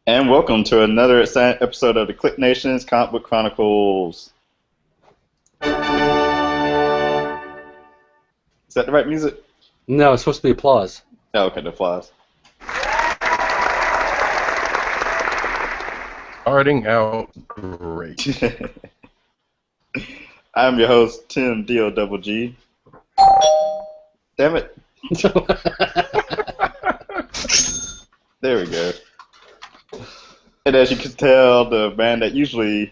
And welcome to another exciting episode of the KLIQ Nation's Comic Book Chronicles. Is that the right music? No, it's supposed to be applause. Oh, okay, the applause. Starting out great. I'm your host, Tim D-O-double-G. Damn it. There we go. And as you can tell, the man that usually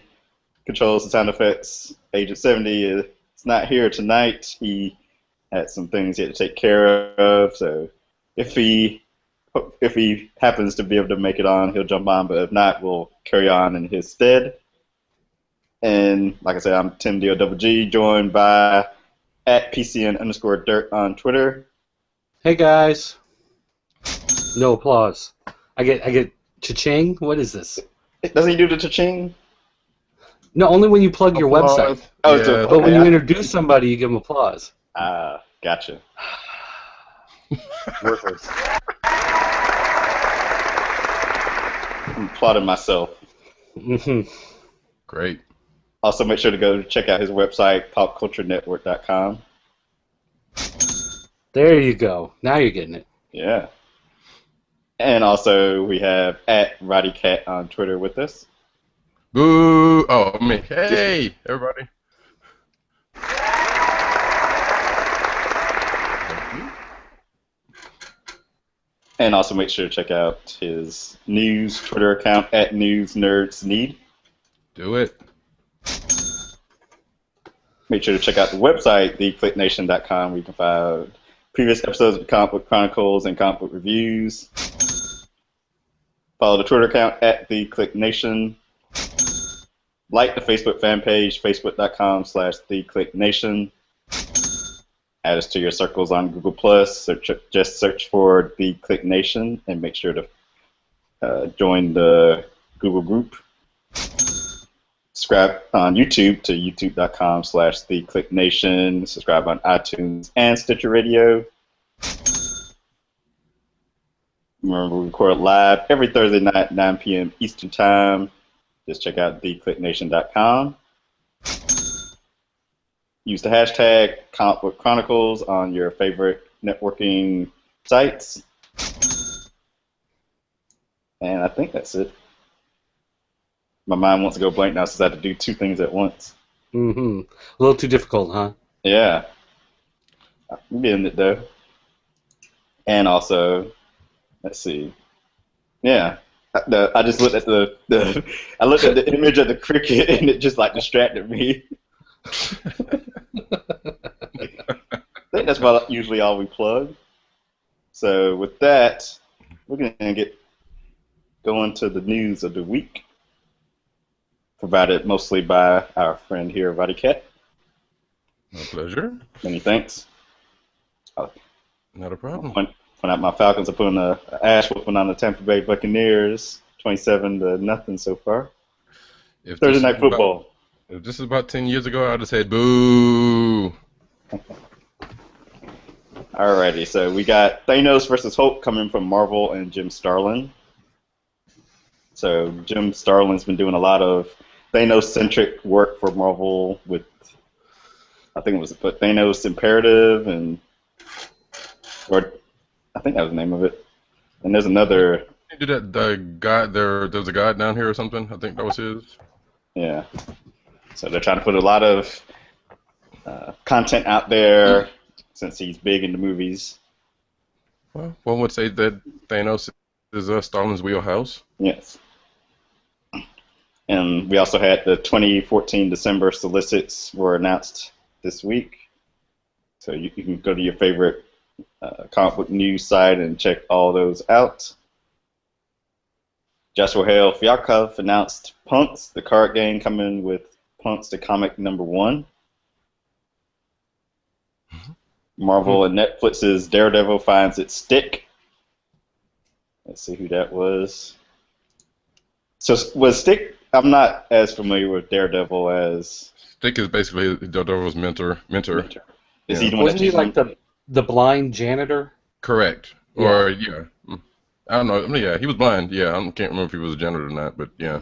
controls the sound effects, Agent 70, is not here tonight. He had some things he had to take care of, so if he happens to be able to make it on, he'll jump on, but if not, we'll carry on in his stead. And like I said, I'm Tim D-O-double-G, joined by at PCN_dirt on Twitter. Hey guys. No applause. I get cha-ching? What is this? Doesn't he do the cha-ching? No, only when you plug your Applause. website. Oh, Yeah. so, But when okay, you introduce somebody, you give them applause. Gotcha. Worthless. I'm applauding myself. Mm-hmm. Great. Also, make sure to go check out his website, popculturenetwork.com. There you go. Now you're getting it. Yeah. And also, we have at RowdyCat on Twitter with us. Boo! Oh, me. Hey, everybody. And also make sure to check out his news Twitter account at NewsNerdsNeed. Do it. Make sure to check out the website, thekliqnation.com, where you can find previous episodes of Comic Book Chronicles and comic book reviews. Follow the Twitter account at thekliqnation. Like the Facebook fan page, facebook.com/thekliqnation. Add us to your circles on Google+. Just search for The KLIQ Nation and make sure to join the Google group. Subscribe on YouTube to youtube.com/thekliqnation. Subscribe on iTunes and Stitcher Radio. Remember, we record live every Thursday night, 9 p.m. Eastern Time. Just check out thekliqnation.com. Use the hashtag Comic Book Chronicles on your favorite networking sites. And I think that's it. My mind wants to go blank now since I have to do two things at once. Mm-hmm. A little too difficult, huh? Yeah. I'm getting it though. And also, let's see. Yeah. I just looked at the image of the cricket and it just like distracted me. I think that's about usually all we plug. So with that, we're going to get going to the news of the week, provided mostly by our friend here, RowdyCat. My pleasure. Many thanks. Not a problem. Point out my Falcons are putting an ash whooping on the Tampa Bay Buccaneers, 27-0 so far. If Thursday this night is football. If this is about 10 years ago, I would have said boo. Alrighty, so we got Thanos versus Hulk coming from Marvel and Jim Starlin. So Jim Starlin's been doing a lot of Thanos-centric work for Marvel with, I think it was Thanos Imperative, or I think that was the name of it. And there's another. He did that. The guy there's a guy down here or something. I think that was his. Yeah. So they're trying to put a lot of content out there since he's big in the movies. Well, one would say that Thanos is Stalin's wheelhouse. Yes. And we also had the 2014 December solicits were announced this week. So you can go to your favorite comic book news site and check all those out. Joshua Hale Fialkov announced Punks, the card game, coming with Punks the Comic #1. Marvel and Netflix's Daredevil finds its stick. Let's see who that was. So was Stick? I'm not as familiar with Daredevil as. Stick is basically Daredevil's mentor. Is Yeah. he the one Wasn't he like the blind janitor? Correct. Yeah. Or yeah. I don't know. I mean, yeah, he was blind. Yeah, I can't remember if he was a janitor or not, but yeah,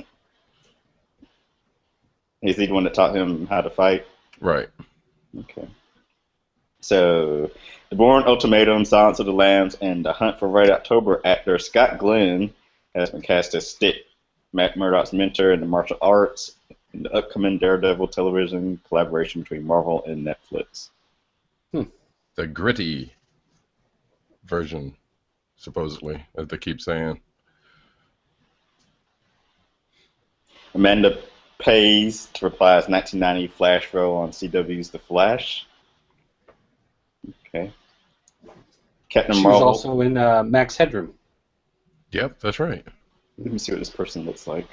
Is he the one that taught him how to fight? right. Okay. So, The Bourne Ultimatum, Silence of the Lambs, and The Hunt for Red October actor Scott Glenn has been cast as Stick, Matt Murdock's mentor in the martial arts, in the upcoming Daredevil television collaboration between Marvel and Netflix. The gritty version, supposedly, as they keep saying. Amanda Pays to reply as 1990 Flash role on CW's The Flash. Okay. Captain She was Marvel. also in Max Headroom. Yep, that's right. Let me see what this person looks like.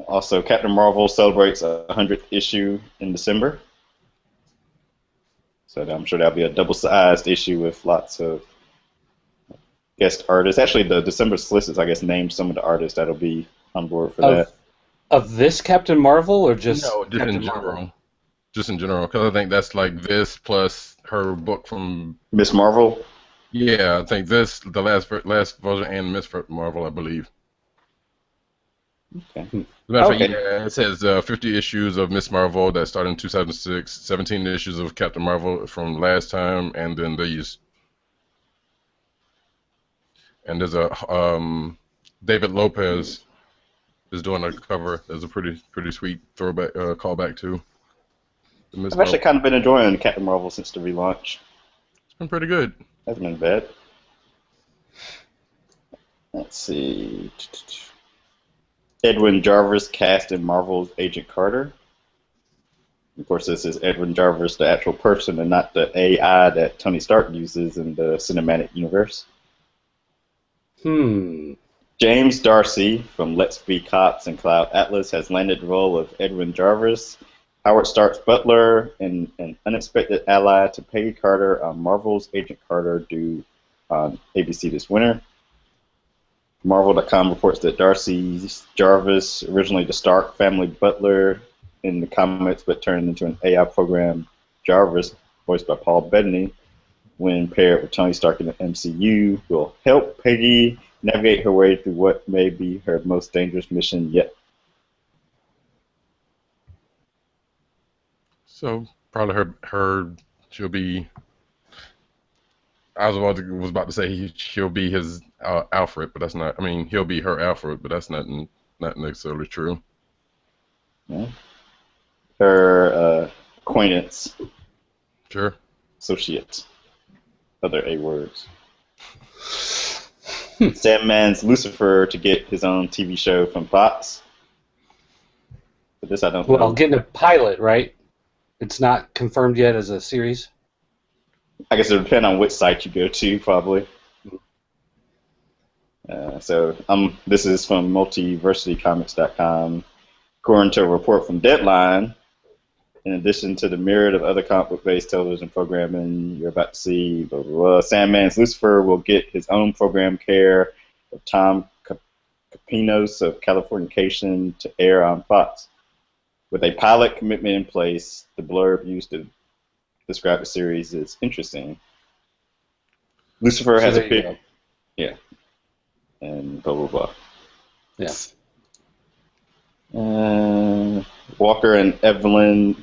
Also, Captain Marvel celebrates a 100th issue in December. So I'm sure that'll be a double-sized issue with lots of guest artists. Actually, the December solicits, I guess, named some of the artists that'll be on board for that. Of this Captain Marvel or just No, just Captain in general. Marvel? Just in general, because I think that's like this plus her book from. Miss Marvel? Yeah, I think this the last version and Miss Marvel, I believe. Okay. As a matter of fact, Okay. yeah, it says 50 issues of Miss Marvel that started in 2006, 17 issues of Captain Marvel from last time, and then these. And there's a David Lopez is doing a cover. There's a pretty sweet throwback callback to the Miss I've Marvel. actually kind of been enjoying Captain Marvel since the relaunch. It's been pretty good. Hasn't been bad. Let's see. Edwin Jarvis cast in Marvel's Agent Carter. Of course, this is Edwin Jarvis, the actual person, and not the AI that Tony Stark uses in the cinematic universe. James Darcy from Let's Be Cops and Cloud Atlas has landed the role of Edwin Jarvis, Howard Stark's butler, and an unexpected ally to Peggy Carter on Marvel's Agent Carter, due on ABC this winter. Marvel.com reports that Darcy's Jarvis, originally the Stark family butler in the comics, but turned into an AI program, Jarvis, voiced by Paul Bettany, when paired with Tony Stark in the MCU, will help Peggy navigate her way through what may be her most dangerous mission yet. So probably she'll be. I was about to say she'll be his Alfred, but that's not. I mean, he'll be her Alfred, but that's not necessarily true. Yeah. Her acquaintance, Sure. associate, other A words. Sandman's Lucifer to get his own TV show from Fox. But this I don't know. Well, getting a pilot, right? It's not confirmed yet as a series. I guess it would depend on which site you go to, probably. This is from multiversitycomics.com. According to a report from Deadline, in addition to the myriad of other comic book-based television programming you're about to see, blah, blah, blah, Sandman's Lucifer will get his own program care of Tom Capinos of Californication to air on Fox. With a pilot commitment in place, the blurb used to describe the series is interesting. Lucifer has a big, yeah, and blah blah blah. Yeah. Walker and Evely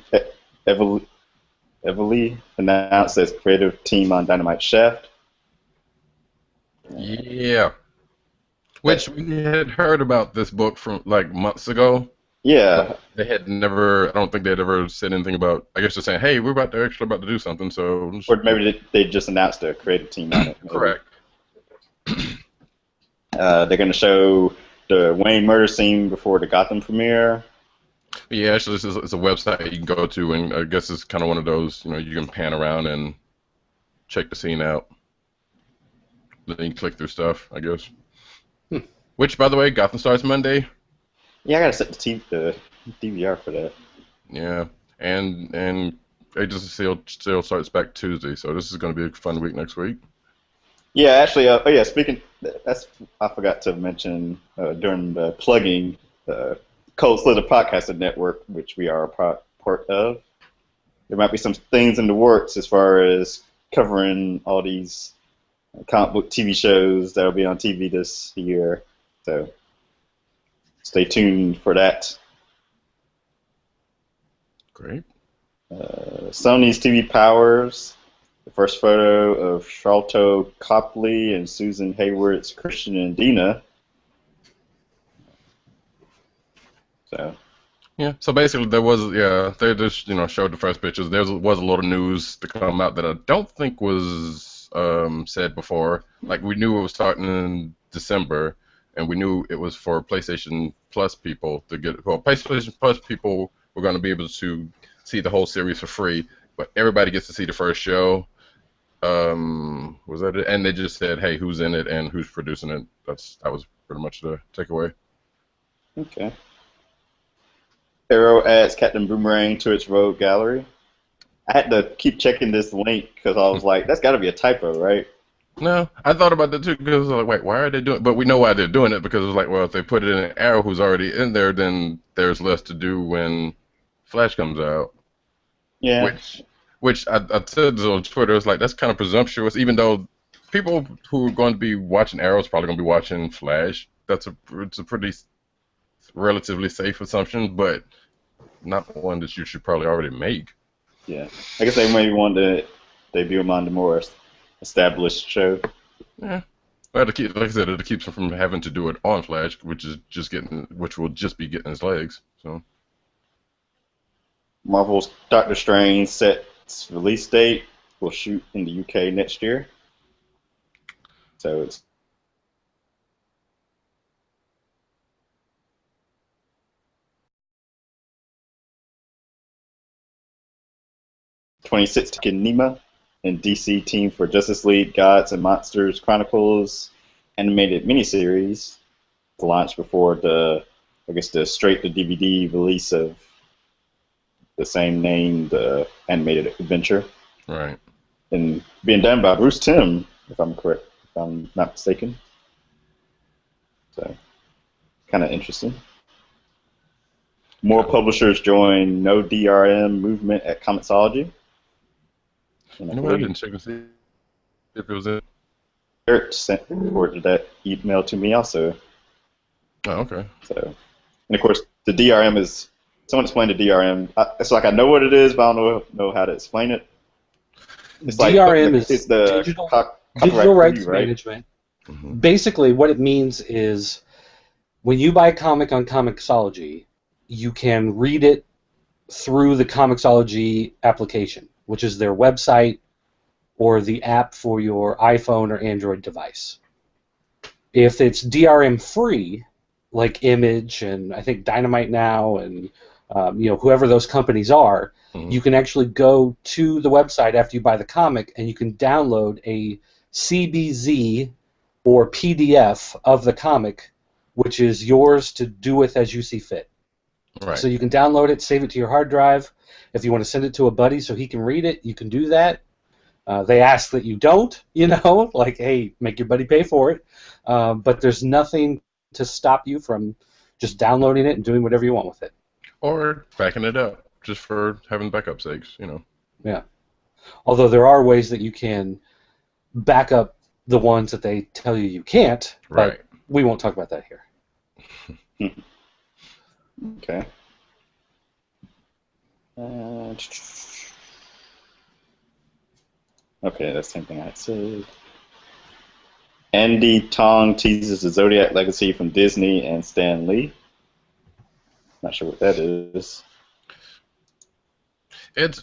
announced as creative team on Dynamite Shaft. Yeah. Which we had heard about this book from like months ago. Yeah. They had never. I don't think they'd ever said anything about. I guess they're saying, "Hey, we're about to do something." So. Or maybe they just announced a creative team on it. Maybe. Correct. They're going to show the Wayne murder scene before the Gotham premiere. Yeah, actually, it's a website you can go to, and I guess it's kind of one of those. You can pan around and check the scene out. Then you click through stuff, I guess. Which, by the way, Gotham starts Monday. Yeah, I gotta set the DVR for that. Yeah, and Agents of Steel starts back Tuesday, so this is going to be a fun week next week. Yeah, actually, speaking, I forgot to mention during the plugging Cold Slither Podcasting Network, which we are a part of. There might be some things in the works as far as covering all these comic book TV shows that'll be on TV this year. So stay tuned for that. Great. Sony's TV Powers. The first photo of Charlton Copley and Susan Hayward's Christian and Dina. So. Yeah. So basically, they just showed the first pictures. There was a lot of news to come out that I don't think was said before. Like we knew it was starting in December, and we knew it was for PlayStation Plus people to get. Well, PlayStation Plus people were going to be able to see the whole series for free, but everybody gets to see the first show. Was that it? And they just said, hey, who's in it and who's producing it. That was pretty much the takeaway. Okay. Arrow adds Captain Boomerang to its Rogue Gallery. I had to keep checking this link because I was like, that's got to be a typo, right? No, I thought about that too because I was like, wait, why are they doing it? But we know why they're doing it because it was like, well, if they put it in an Arrow who's already in there, then there's less to do when Flash comes out. Yeah. Which I said on Twitter, it's like, that's kind of presumptuous, even though people who are going to be watching Arrow is probably going to be watching Flash. It's a pretty relatively safe assumption, but not one that you should probably already make. Yeah. I guess they maybe want to debut him on the more established show. Yeah. Well, like I said, it keeps him from having to do it on Flash, which will just be getting his legs. So. Marvel's Doctor Strange sets release date will shoot in the UK next year. So it's '26 Nima and DC team for Justice League Gods and Monsters Chronicles animated miniseries to launch before the straight to DVD release of the same name, the animated adventure. Right. And being done by Bruce Timm, if I'm correct, if I'm not mistaken. So, kind of interesting. More publishers join No DRM movement at Comixology. I didn't check to see if it was in. Eric forwarded that email to me also. Oh, okay. So, and of course, the DRM is. Someone explained the DRM. It's like I know what it is, but I don't know how to explain it. It's DRM is it's the digital rights right? management. Mm-hmm. Basically, what it means is when you buy a comic on Comixology, you can read it through the Comixology application, which is their website or the app for your iPhone or Android device. If it's DRM free, like Image and I think Dynamite Now and whoever those companies are, mm-hmm. you can actually go to the website after you buy the comic and you can download a CBZ or PDF of the comic, which is yours to do with as you see fit. Right. So you can download it, save it to your hard drive. If you want to send it to a buddy so he can read it, you can do that. They ask that you don't, like, hey, make your buddy pay for it. But there's nothing to stop you from just downloading it and doing whatever you want with it. Or backing it up, just for having backup sakes, Yeah. Although there are ways that you can back up the ones that they tell you can't, right. But we won't talk about that here. Okay. Okay, that's the same thing I said. Andy Tong teases the Zodiac Legacy from Disney and Stan Lee. Not sure what that is. It's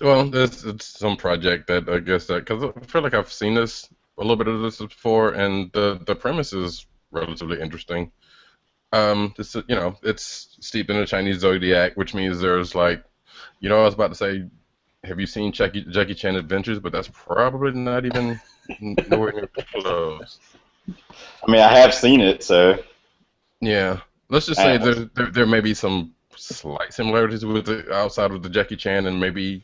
some project that I guess because I feel like I've seen a little bit of this before, and the premise is relatively interesting. It's steeped in the Chinese zodiac, which means there's I was about to say, have you seen Jackie Chan Adventures? But that's probably not even nowhere near close. I mean, I have seen it, so. Yeah, let's just say there may be some slight similarities with outside of the Jackie Chan and maybe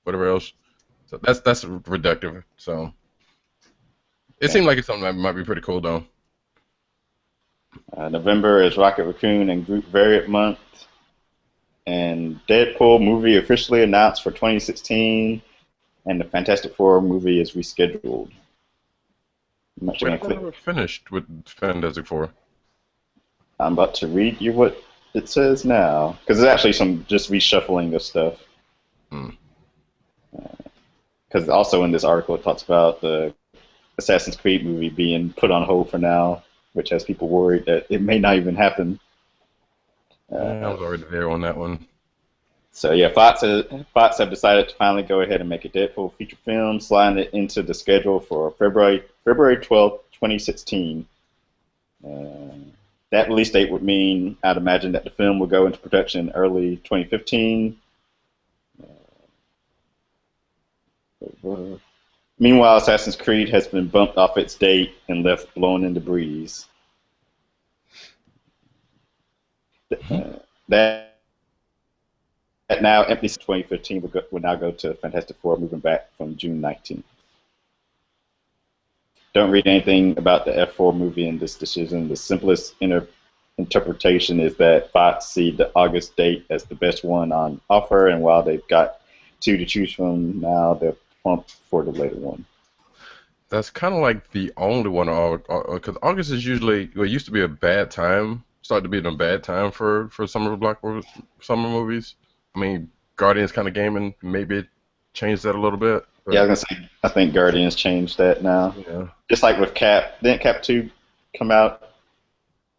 whatever else. So that's reductive. So it seemed like it's something that might be pretty cool though. November is Rocket Raccoon and Groot Variant Month, and Deadpool movie officially announced for 2016, and the Fantastic Four movie is rescheduled. I'm actually Wait, I going to never click. finished with Fantastic Four. I'm about to read you what it says now, because there's actually some just reshuffling of stuff. Hmm. Because also in this article it talks about the Assassin's Creed movie being put on hold for now, which has people worried that it may not even happen. Yeah, I Uh, was already there on that one. so yeah, Fox have decided to finally go ahead and make a Deadpool feature film, sliding it into the schedule for February 12th, 2016. Uh, that release date would mean, I'd imagine, that the film will go into production in early 2015. Meanwhile, Assassin's Creed has been bumped off its date and left blown in the breeze. That now empty 2015 will now go to Fantastic Four, moving back from June 19th. Don't read anything about the F4 movie in this decision. The simplest interpretation is that Fox see the August date as the best one on offer, and while they've got two to choose from now, they're pumped for the later one. That's kind of like the only one, because August is usually, well, it used to be a bad time, started to be a bad time for summer movies. I mean, Guardians kind of gaming, maybe it changed that a little bit, Yeah, I but was gonna say, I think Guardians changed that now. yeah. Just like with Cap, didn't Cap 2 come out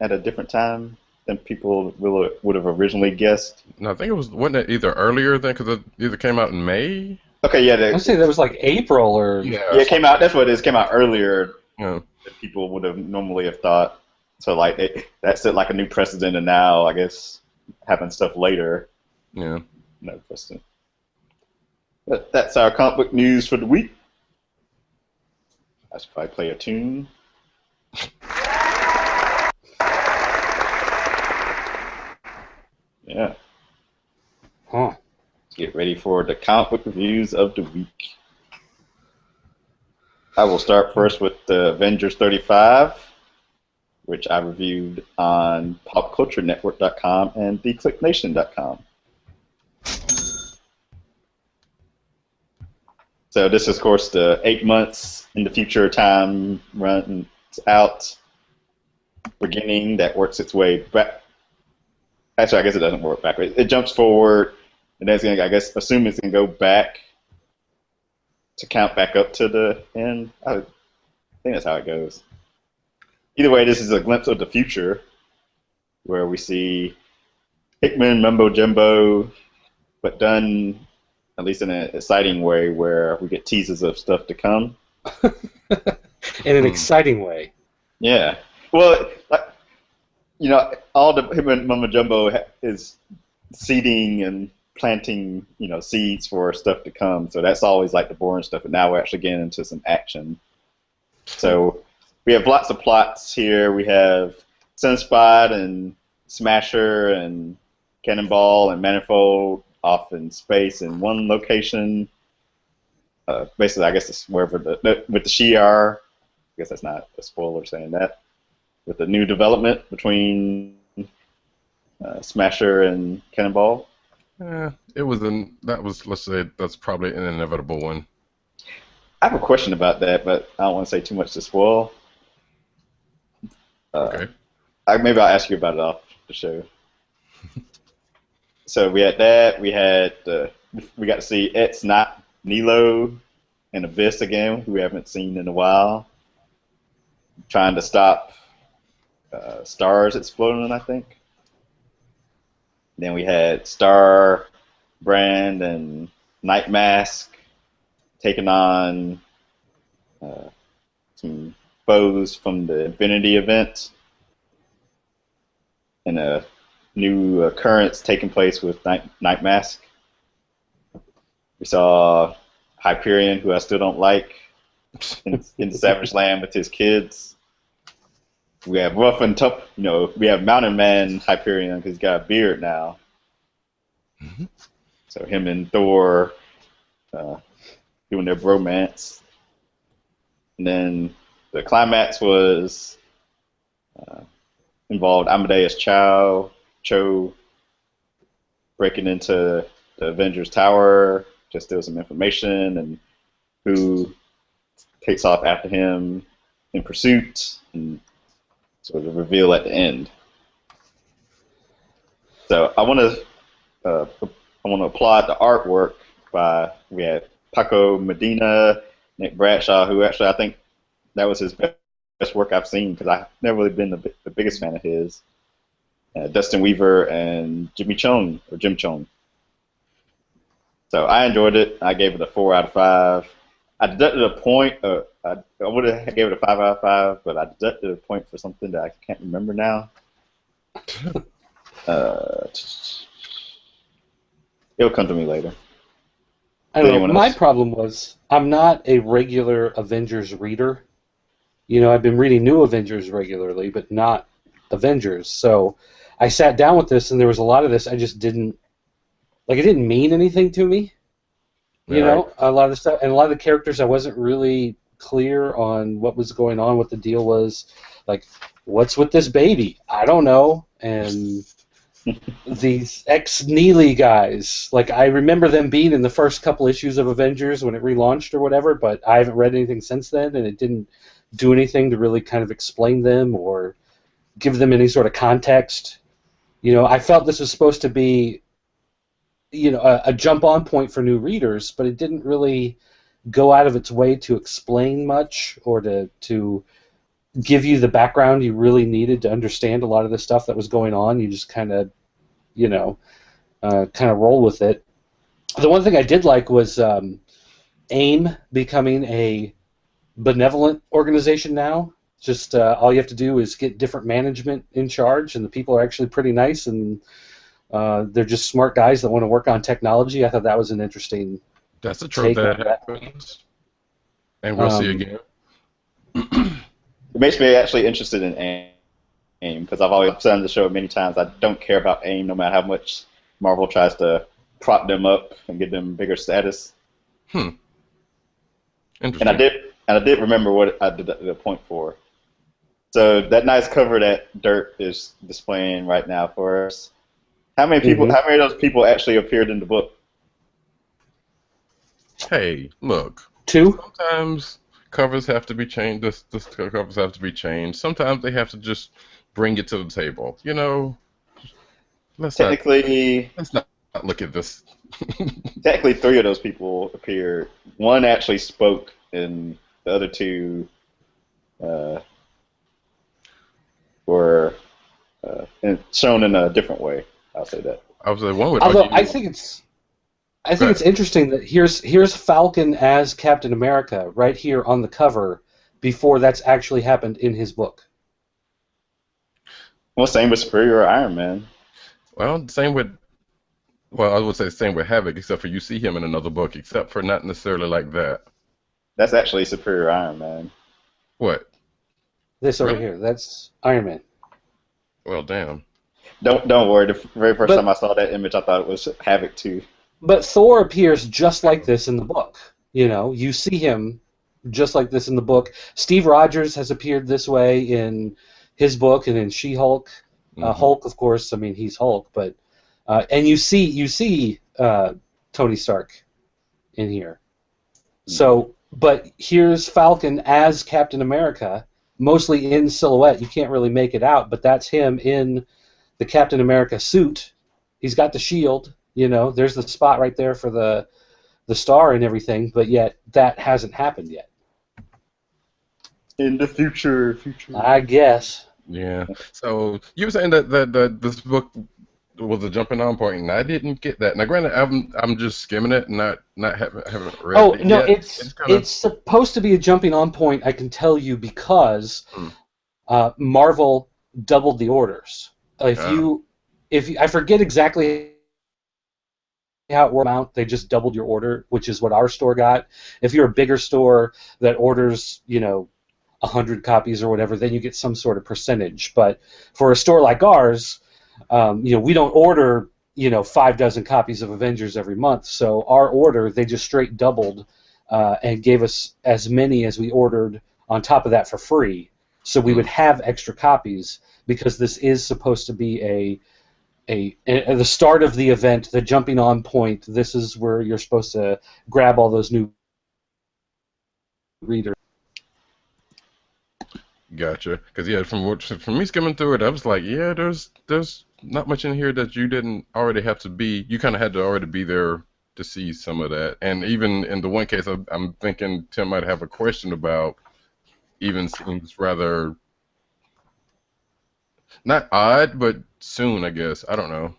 at a different time than people would have originally guessed? No, I think wasn't it either earlier then, because it either came out in May? Okay, yeah, I'd say that was like April or yeah, it came out. That's what it is. It came out earlier Yeah. than people would have normally have thought. So like that set like a new precedent, and now I guess having stuff later, Yeah. no precedent. But that's our comic book news for the week. I should probably play a tune. Yeah. huh. Let's get ready for the comic book reviews of the week. I will start first with the Avengers 35, which I reviewed on popculturenetwork.com and theclicknation.com. So this is, of course, the 8 months in the future time runs out beginning that works its way back. Actually, I guess it doesn't work backwards. It jumps forward, and then it's going to, I guess, assume it's going to go back to count back up to the end. I think that's how it goes. Either way, this is a glimpse of the future where we see Hickman, Mumbo Jumbo, but done at least in an exciting way where we get teases of stuff to come. In an exciting way. Yeah. Well, all the Hickman and Mumbo Jumbo is seeding and planting, seeds for stuff to come. So that's always like the boring stuff. And now we're actually getting into some action. So we have lots of plots here. We have Sunspot and Smasher and Cannonball and Manifold off in space in one location. Basically, I guess it's wherever with the Shi'ar. I guess that's not a spoiler saying that. With the new development between Smasher and Cannonball. Let's say, that's probably an inevitable one. I have a question about that, but I don't want to say too much to spoil. Okay. Maybe I'll ask you about it off the show. So we had that. We got to see It's Not Nilo and Abyss again, who we haven't seen in a while, trying to stop stars exploding, I think. Then we had Star, Brand, and Night Mask taking on some foes from the Infinity event, and a new occurrence taking place with Night Mask. We saw Hyperion, who I still don't like, in Savage Land with his kids. We have Rough and Tough, we have Mountain Man Hyperion because he's got a beard now. Mm-hmm. So him and Thor doing their bromance. And then the climax was involved Amadeus Cho breaking into the Avengers Tower to steal some information, and who takes off after him. in pursuit, and sort of reveal at the end. So I want to applaud the artwork we had Paco Medina, Nick Bradshaw, who actually I think that was his best work I've seen because I've never really been the biggest fan of his. Dustin Weaver and Jim Chong. So I enjoyed it. I gave it a 4 out of 5. I deducted a point. I would have gave it a 5 out of 5, but I deducted a point for something that I can't remember now. It'll come to me later. I don't know. My problem was I'm not a regular Avengers reader. You know, I've been reading New Avengers regularly, but not Avengers. So I sat down with this, and there was a lot of this I just didn't like. It didn't mean anything to me. You know, a lot of the stuff, and a lot of the characters I wasn't really clear on what was going on, what the deal was. Like, what's with this baby? I don't know. And these ex-Neely guys, like, I remember them being in the first couple issues of Avengers when it relaunched or whatever, but I haven't read anything since then, and it didn't do anything to really kind of explain them or give them any sort of context. You know, I felt this was supposed to be, you know, a jump-on point for new readers, but it didn't really go out of its way to explain much or to give you the background you really needed to understand a lot of the stuff that was going on. You just kind of, you know, kind of roll with it. The one thing I did like was AIM becoming a benevolent organization now. Just all you have to do is get different management in charge, and the people are actually pretty nice, and they're just smart guys that want to work on technology. I thought that was an interesting. That's a trope that happens, and we'll see again. It makes me actually interested in AIM because I've always said on the show many times I don't care about AIM no matter how much Marvel tries to prop them up and give them bigger status. Interesting. And I did remember what I did the point for. So that nice cover that Dirt is displaying right now for us. How many people? How many of those people actually appeared in the book? Hey, look. 2. Sometimes covers have to be changed. The covers have to be changed. Sometimes they have to just bring it to the table. You know. Let's not look at this. Technically, 3 of those people appeared. 1 actually spoke, and the other 2 were shown in a different way. I'll say that. I was like, one would Although argue. I think it's interesting that here's Falcon as Captain America right here on the cover before that's actually happened in his book. Well, same with Superior Iron Man. Well, I would say same with Havoc, except for you see him in another book, except for not necessarily like that. That's actually Superior Iron Man. What? This over here, that's Iron Man. Well, damn. Don't worry. The very first time I saw that image, I thought it was Havoc too. But Thor appears just like this in the book. You know, you see him just like this in the book. Steve Rogers has appeared this way in his book and in She-Hulk. Hulk, of course. I mean, he's Hulk, but and you see Tony Stark in here. So, but here's Falcon as Captain America, mostly in silhouette. You can't really make it out, but that's him in the Captain America suit. He's got the shield. You know, there's the spot right there for the star and everything, but yet that hasn't happened yet. In the future. I guess. Yeah. So you were saying that this book was a jumping on point, and I didn't get that. Now, granted, I'm just skimming it, and haven't read it yet. No, it's supposed to be a jumping on point. I can tell you because Marvel doubled the orders. I forget exactly how it worked out, they just doubled your order, which is what our store got. If you're a bigger store that orders, 100 copies or whatever, then you get some sort of percentage. But for a store like ours, we don't order, 5 dozen copies of Avengers every month. So our order, they just straight doubled and gave us as many as we ordered on top of that for free. So we would have extra copies because this is supposed to be the start of the event, the jumping on point. This is where you're supposed to grab all those new readers. Gotcha. Because yeah, from me skimming through it, I was like, yeah, there's not much in here that you didn't already have to be. You kind of had to already be there to see some of that. And even in the one case, I'm thinking Tim might have a question about. Even seems rather not odd, but soon, I guess. I don't know.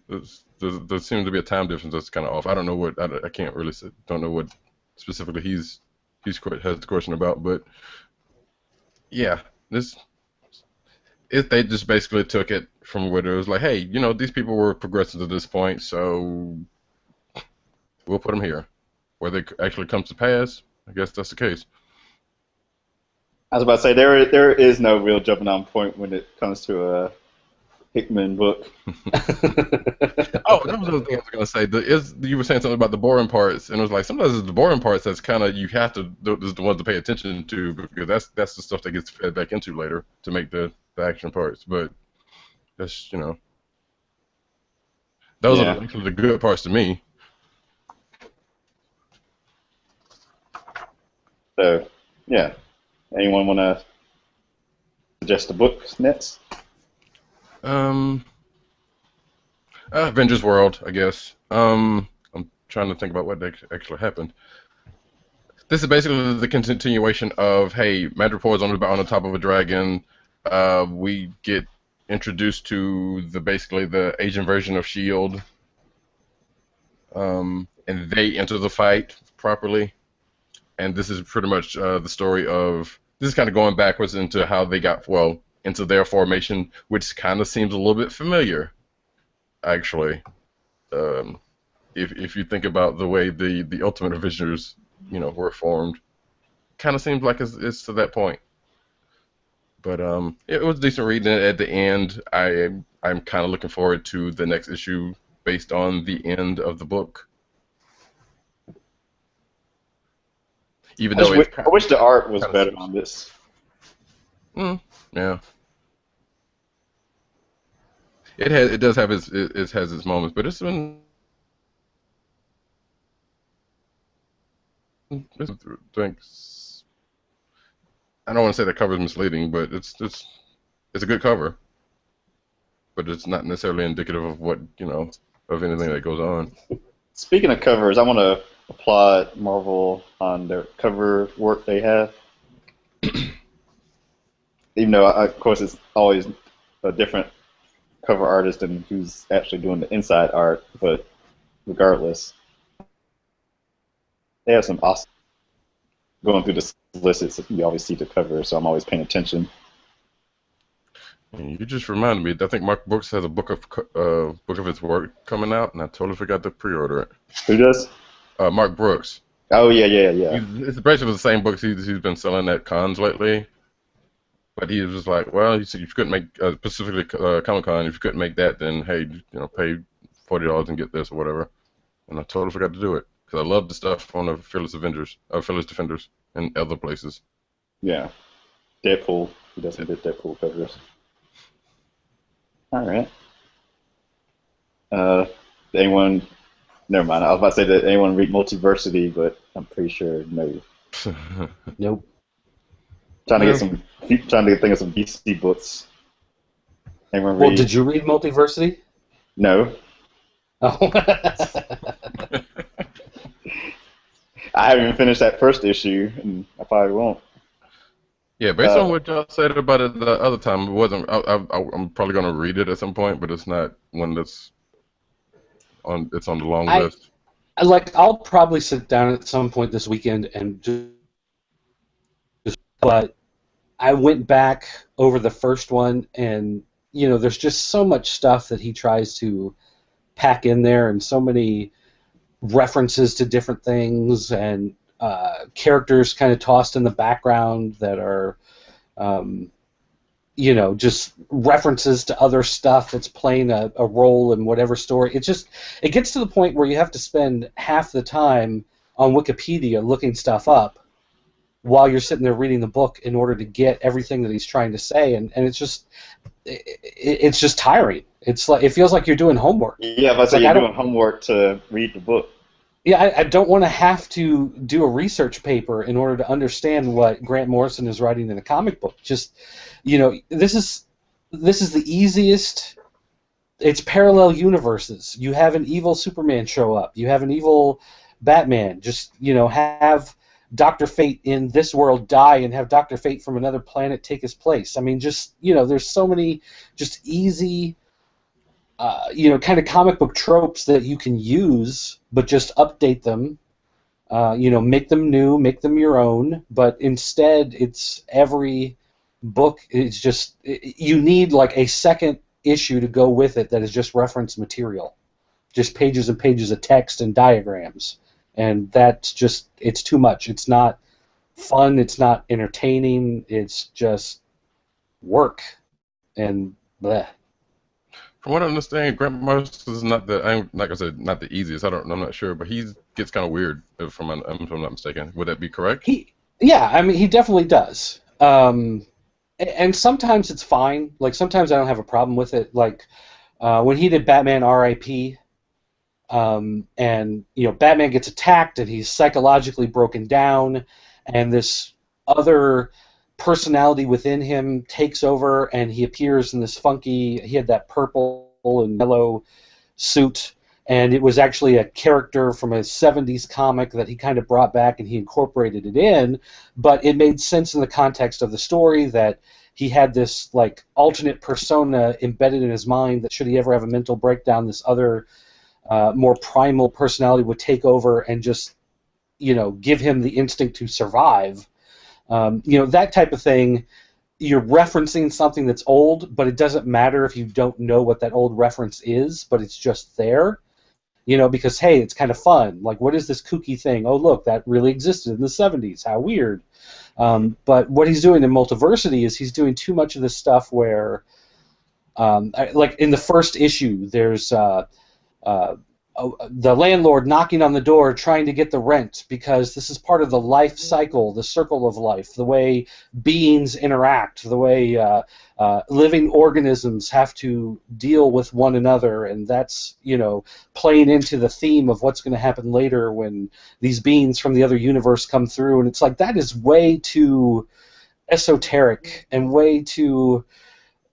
There seems to be a time difference that's kind of off. I don't know what I can't really say, don't know what specifically has the question about, but yeah, this if they just basically took it from where it was like, hey, these people were progressing to this point, so we'll put them here. Whether it actually comes to pass, I guess that's the case. I was about to say there is no real jumping on point when it comes to a Hickman book. Oh, that was the other thing I was gonna say. You were saying something about the boring parts, and it was like sometimes it's the boring parts that's kind of you have to those the ones to pay attention to because that's the stuff that gets fed back into later to make the action parts. But that's those are Yeah. actually the good parts to me. So, yeah. Anyone want to suggest a book next? Um, Avengers World, I guess. I'm trying to think about what actually happened. This is basically the continuation of, hey, Madripoor's on the top of a dragon. We get introduced to basically the Asian version of Shield, and they enter the fight properly. And this is pretty much the story of this is kind of going backwards into how they got into their formation, which kind of seems a little bit familiar, actually. Um, if you think about the way the Ultimate Avengers, were formed, kind of seems like it's to that point. But it was decent reading. At the end, I'm kind of looking forward to the next issue based on the end of the book. Even though I wish the art was better on this. Yeah, it does have it has its moments, but thanks. I don't want to say the cover is misleading, but it's a good cover, but it's not necessarily indicative of what of anything that goes on. Speaking of covers, I want to applaud Marvel on their cover work they have. Even though, of course, it's always a different cover artist and who's actually doing the inside art, but regardless, they have some awesome. Going through the solicits, you always see the cover, so I'm always paying attention. You just reminded me. I think Mark Brooks has a book of his work coming out, and I totally forgot to pre-order it. Who does? Mark Brooks. Oh yeah. It's basically the same books he's been selling at cons lately. But he was just like, well, he said if you couldn't make specifically Comic-Con, if you couldn't make that, then hey, pay $40 and get this or whatever. And I totally forgot to do it because I love the stuff on the Fearless Defenders, and other places. Yeah, Deadpool. He does some good Deadpool covers. All right. Anyone? Never mind. I was about to say that anyone read Multiversity, but I'm pretty sure no. Nope. Trying to think of some DC books. Anyone Well, read? did you read Multiversity? No. Oh. I haven't even finished that first issue, and I probably won't. Yeah, based on what y'all said about it the other time, it wasn't. I'm probably gonna read it at some point, but it's not one that's on. It's on the long list. I'll probably sit down at some point this weekend and just. But I went back over the first one, and there's just so much stuff that he tries to pack in there, and so many references to different things, and characters kind of tossed in the background that are, just references to other stuff that's playing a role in whatever story. It gets to the point where you have to spend half the time on Wikipedia looking stuff up while you're sitting there reading the book in order to get everything that he's trying to say, and it's just tiring. It's like it feels like you're doing homework. Yeah, but you're doing homework to read the book. Yeah, I don't want to have to do a research paper in order to understand what Grant Morrison is writing in a comic book. Just, this is the easiest. It's parallel universes. You have an evil Superman show up. You have an evil Batman. Just, have Dr. Fate in this world die and have Dr. Fate from another planet take his place. I mean, just, there's so many just easy, kind of comic book tropes that you can use, but just update them. Make them new, make them your own. But instead, it's every book. It's just you need like a second issue to go with it that is just reference material, just pages and pages of text and diagrams, and that's just it's too much. It's not fun. It's not entertaining. It's just work and bleh. From what I understand, Grant Morrison is not like I said, not the easiest. I'm not sure, but he gets kind of weird if I'm not mistaken. Would that be correct? Yeah, I mean, he definitely does. And sometimes it's fine. Like sometimes I don't have a problem with it. Like when he did Batman R.I.P. And Batman gets attacked and he's psychologically broken down, and this other personality within him takes over, and he appears in this funky. He had that purple and yellow suit, and it was actually a character from a 70s comic that he kind of brought back and he incorporated it in, but it made sense in the context of the story that he had this like alternate persona embedded in his mind that should he ever have a mental breakdown, this other more primal personality would take over and just give him the instinct to survive. That type of thing. You're referencing something that's old, but it doesn't matter if you don't know what that old reference is, but it's just there. Because, hey, it's kind of fun. Like, what is this kooky thing? Oh, look, that really existed in the 70s. How weird. But what he's doing in Multiversity is he's doing too much of this stuff where, like in the first issue, there's the landlord knocking on the door trying to get the rent because this is part of the life cycle, the circle of life, the way beings interact, the way living organisms have to deal with one another, and that's playing into the theme of what's going to happen later when these beings from the other universe come through, and it's like that is way too esoteric and way too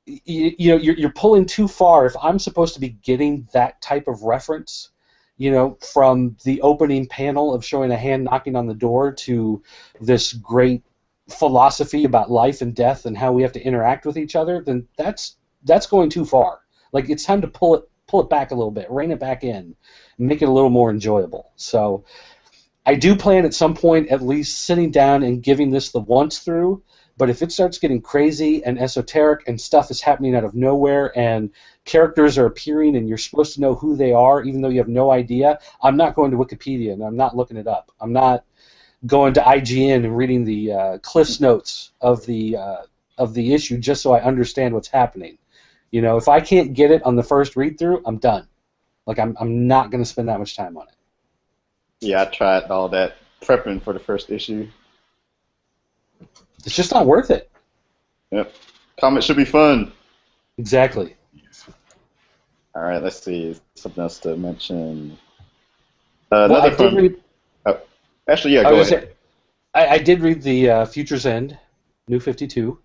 you're pulling too far. If I'm supposed to be getting that type of reference, from the opening panel of showing a hand knocking on the door to this great philosophy about life and death and how we have to interact with each other, then that's going too far. Like it's time to pull it back a little bit, rein it back in, and make it a little more enjoyable. So I do plan at some point at least sitting down and giving this the once through. But if it starts getting crazy and esoteric and stuff is happening out of nowhere and characters are appearing and you're supposed to know who they are even though you have no idea, I'm not going to Wikipedia and I'm not looking it up. I'm not going to IGN and reading the Cliff's Notes of the issue just so I understand what's happening. If I can't get it on the first read-through, I'm done. Like I'm not going to spend that much time on it. Yeah, I tried all that prepping for the first issue. It's just not worth it. Yep. Comics should be fun. Exactly. All right, let's see. Something else to mention. Well, Another fun. Actually, yeah, go ahead. I did read the Future's End, New 52,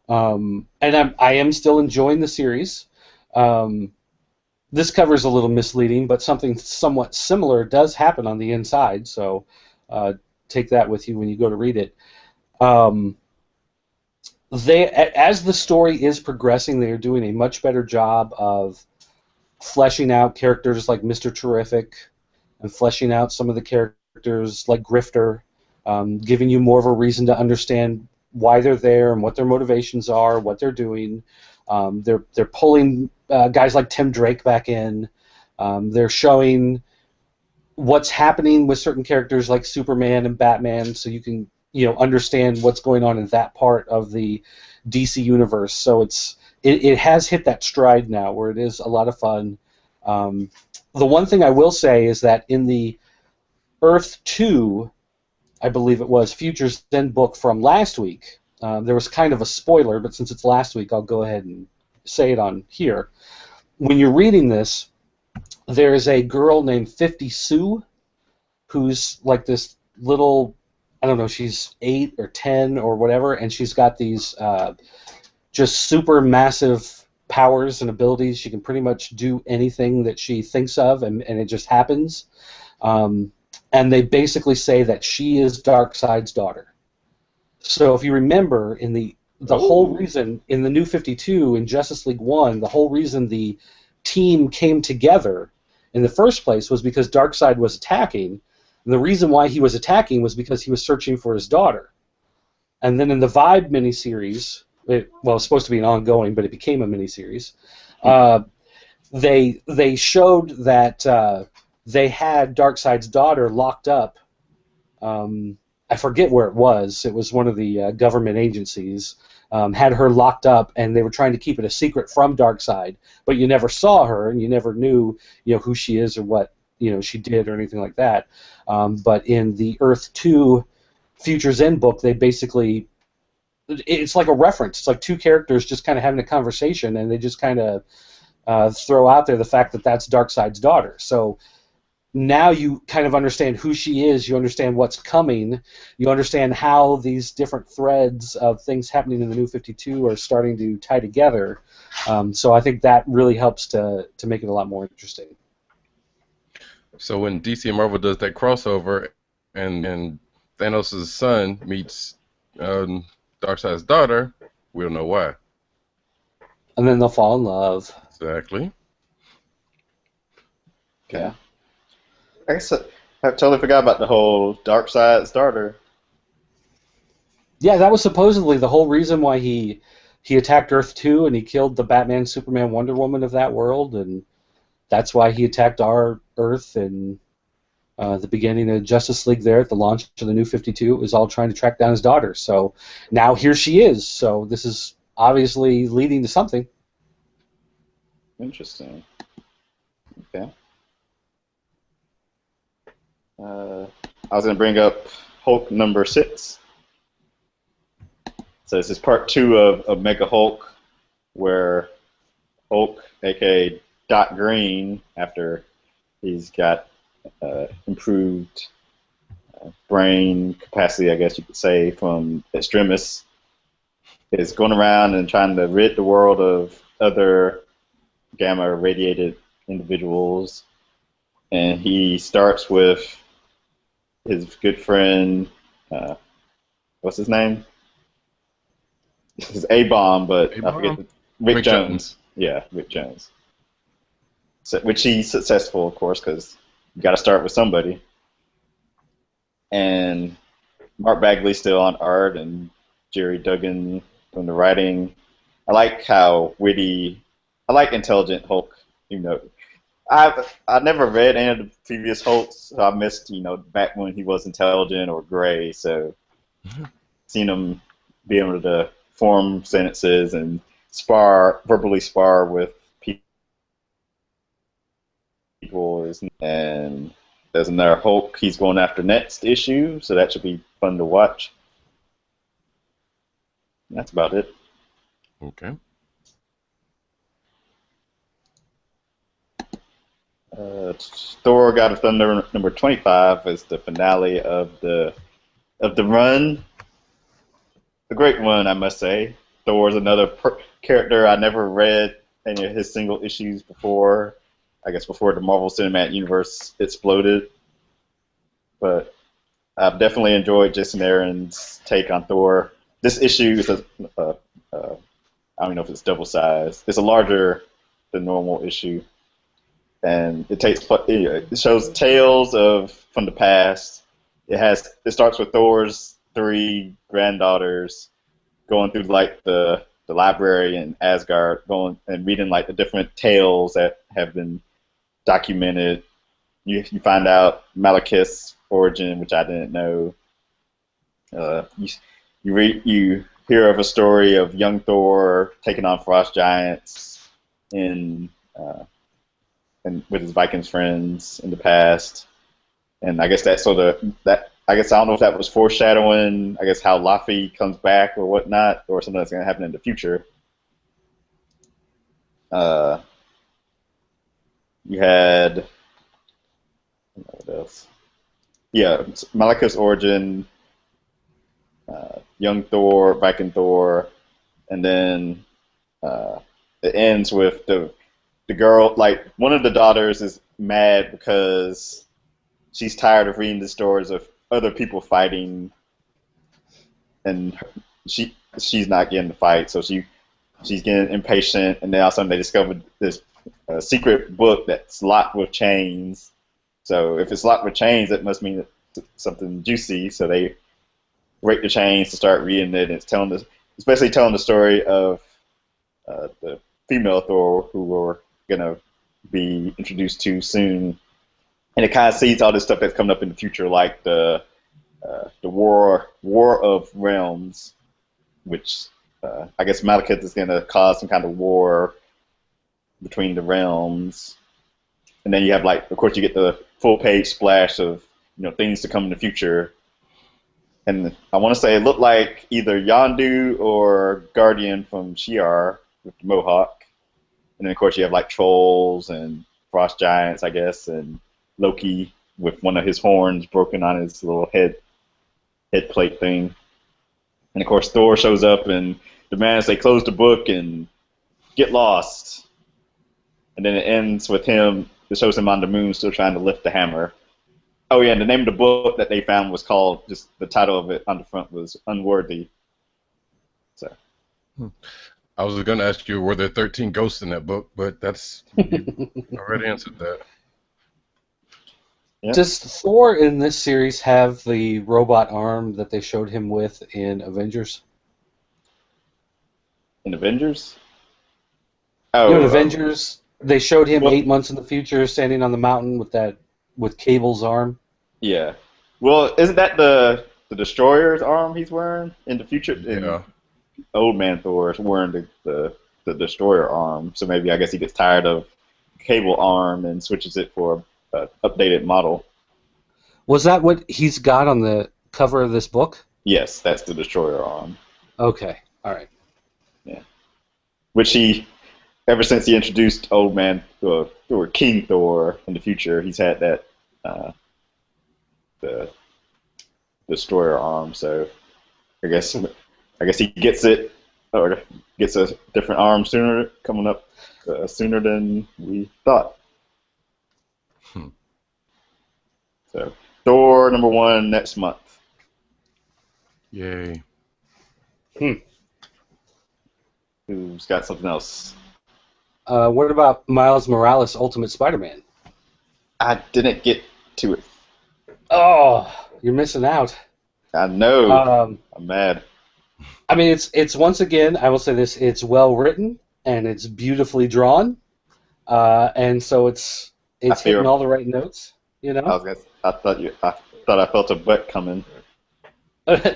and I am still enjoying the series. This cover is a little misleading, but something somewhat similar does happen on the inside, so take that with you when you go to read it. As the story is progressing, they are doing a much better job of fleshing out characters like Mr. Terrific and fleshing out some of the characters like Grifter, giving you more of a reason to understand why they're there and what their motivations are, what they're doing. They're pulling guys like Tim Drake back in. They're showing what's happening with certain characters like Superman and Batman, so you can understand what's going on in that part of the DC universe. So it has hit that stride now where it is a lot of fun. The one thing I will say is that in the Earth 2, I believe it was, Future's End book from last week, there was kind of a spoiler, but since it's last week, I'll go ahead and say it on here. When you're reading this, there is a girl named 50 Sue who's like this little, I don't know, she's 8 or 10 or whatever, and she's got these just super massive powers and abilities. She can pretty much do anything that she thinks of, and it just happens. And they basically say that she is Darkseid's daughter. So if you remember, in the whole reason in the New 52 in Justice League 1, the whole reason the team came together in the first place was because Darkseid was attacking. And the reason why he was attacking was because he was searching for his daughter. And then in the Vibe miniseries, it was supposed to be an ongoing, but it became a miniseries. They showed that they had Darkseid's daughter locked up. I forget where it was. It was one of the government agencies. Had her locked up, and they were trying to keep it a secret from Darkseid. But you never saw her, and you never knew, who she is or what she did or anything like that. But in the Earth 2 Futures End book, they basically, it's like a reference. It's like two characters just kind of having a conversation, and they just kind of throw out there the fact that that's Darkseid's daughter. So now you kind of understand who she is, you understand what's coming, you understand how these different threads of things happening in the New 52 are starting to tie together. So I think that really helps to make it a lot more interesting. So when DC and Marvel does that crossover, and Thanos' son meets Darkseid's daughter, we don't know why. And then they'll fall in love. Exactly. Okay. I guess I totally forgot about the whole Darkseid's daughter. Yeah, that was supposedly the whole reason why he attacked Earth 2 and he killed the Batman, Superman, Wonder Woman of that world, and that's why he attacked our Earth and the beginning of Justice League there at the launch of the New 52. It was all trying to track down his daughter. So now here she is. So this is obviously leading to something. Interesting. Okay. I was going to bring up Hulk number 6. So this is part 2 of Mega Hulk, where Hulk, aka Doc Green, after he's got improved brain capacity, I guess you could say, from Extremis, is going around and trying to rid the world of other gamma radiated individuals. And he starts with his good friend, what's his name? It's A-Bomb, but I forget. Rick Jones. Yeah, Rick Jones. So, which he's successful, of course, because you got to start with somebody. And Mark Bagley's still on art, and Jerry Duggan from the writing. I like how witty. I like intelligent Hulk. I never read any of the previous Hulks, so I missed back when he was intelligent or gray. So seeing him be able to form sentences and verbally spar with people and there's another Hulk he's going after next issue, so that should be fun to watch. And that's about it. Okay. Thor: God of Thunder number 25 is the finale of the run. A great one, I must say. Thor's another character I never read any of his single issues before. I guess before the Marvel Cinematic Universe exploded. But I've definitely enjoyed Jason Aaron's take on Thor. This issue is I don't know if it's double sized. It's a larger than normal issue. And it shows tales from the past. It starts with Thor's 3 granddaughters going through like the library in Asgard, going and reading like the different tales that have been documented. You find out Malekith's origin, which I didn't know. You hear of a story of young Thor taking on frost giants and with his Vikings friends in the past, and I guess I don't know if that was foreshadowing, I guess, how Laufey comes back or whatnot, or something that's going to happen in the future. You had what else? yeah, Malekith's origin, young Thor, Viking Thor, and then uh, it ends with the girl. Like one of the daughters is mad because she's tired of reading the stories of other people fighting, and she's not getting the fight, so she's getting impatient. And then all of a sudden they discovered this secret book that's locked with chains. So if it's locked with chains, that must mean something juicy. So they break the chains to start reading it. And it's basically telling the story of the female Thor who we're gonna be introduced to soon. And it kind of sees all this stuff that's coming up in the future, like the war of realms, which I guess Malekith is gonna cause some kind of war between the realms. And then you have, like, of course, you get the full page splash of things to come in the future. And I want to say it looked like either Yondu or Guardian from Shi'ar with the Mohawk. And then of course you have like trolls and frost giants, I guess, and Loki with one of his horns broken on his little head plate thing. And of course Thor shows up and demands they close the book and get lost. And then it ends with him. It shows him on the moon still trying to lift the hammer. Oh yeah, and the name of the book that they found was called, just the title of it on the front was Unworthy. So. I was going to ask you, were there 13 ghosts in that book, but you already answered that. Yeah. Does Thor in this series have the robot arm that they showed him with in Avengers? In Avengers? Oh, You know, in Avengers, they showed him well, 8 months in the future standing on the mountain with Cable's arm. Yeah. Well, isn't that the Destroyer's arm he's wearing in the future? Yeah. Old Man Thor is wearing the Destroyer arm, so maybe I guess he gets tired of Cable arm and switches it for an updated model. Was that what he's got on the cover of this book? Yes, that's the Destroyer arm. Okay, all right. Yeah. Which ever since he introduced Old Man Thor, King Thor in the future, he's had that the Destroyer arm. So I guess he gets it, or gets a different arm sooner, coming up sooner than we thought. So Thor #1 next month. Yay. Who's got something else? What about Miles Morales' Ultimate Spider-Man? I didn't get to it. Oh, you're missing out. I know. I'm mad. I mean, it's once again, I will say this: it's well written and it's beautifully drawn, and so it's hitting all the right notes. You know. I thought I felt a butt coming.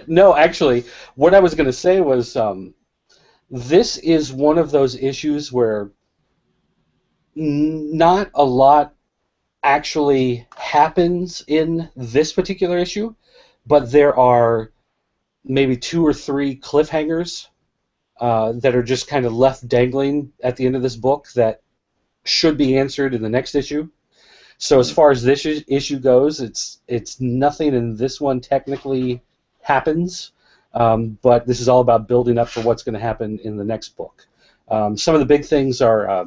No, actually, what I was going to say was, this is one of those issues where not a lot actually happens in this particular issue, but there are maybe 2 or 3 cliffhangers that are just kind of left dangling at the end of this book that should be answered in the next issue. So as far as this issue goes, it's nothing in this one technically happens, but this is all about building up for what's going to happen in the next book. Some of the big things are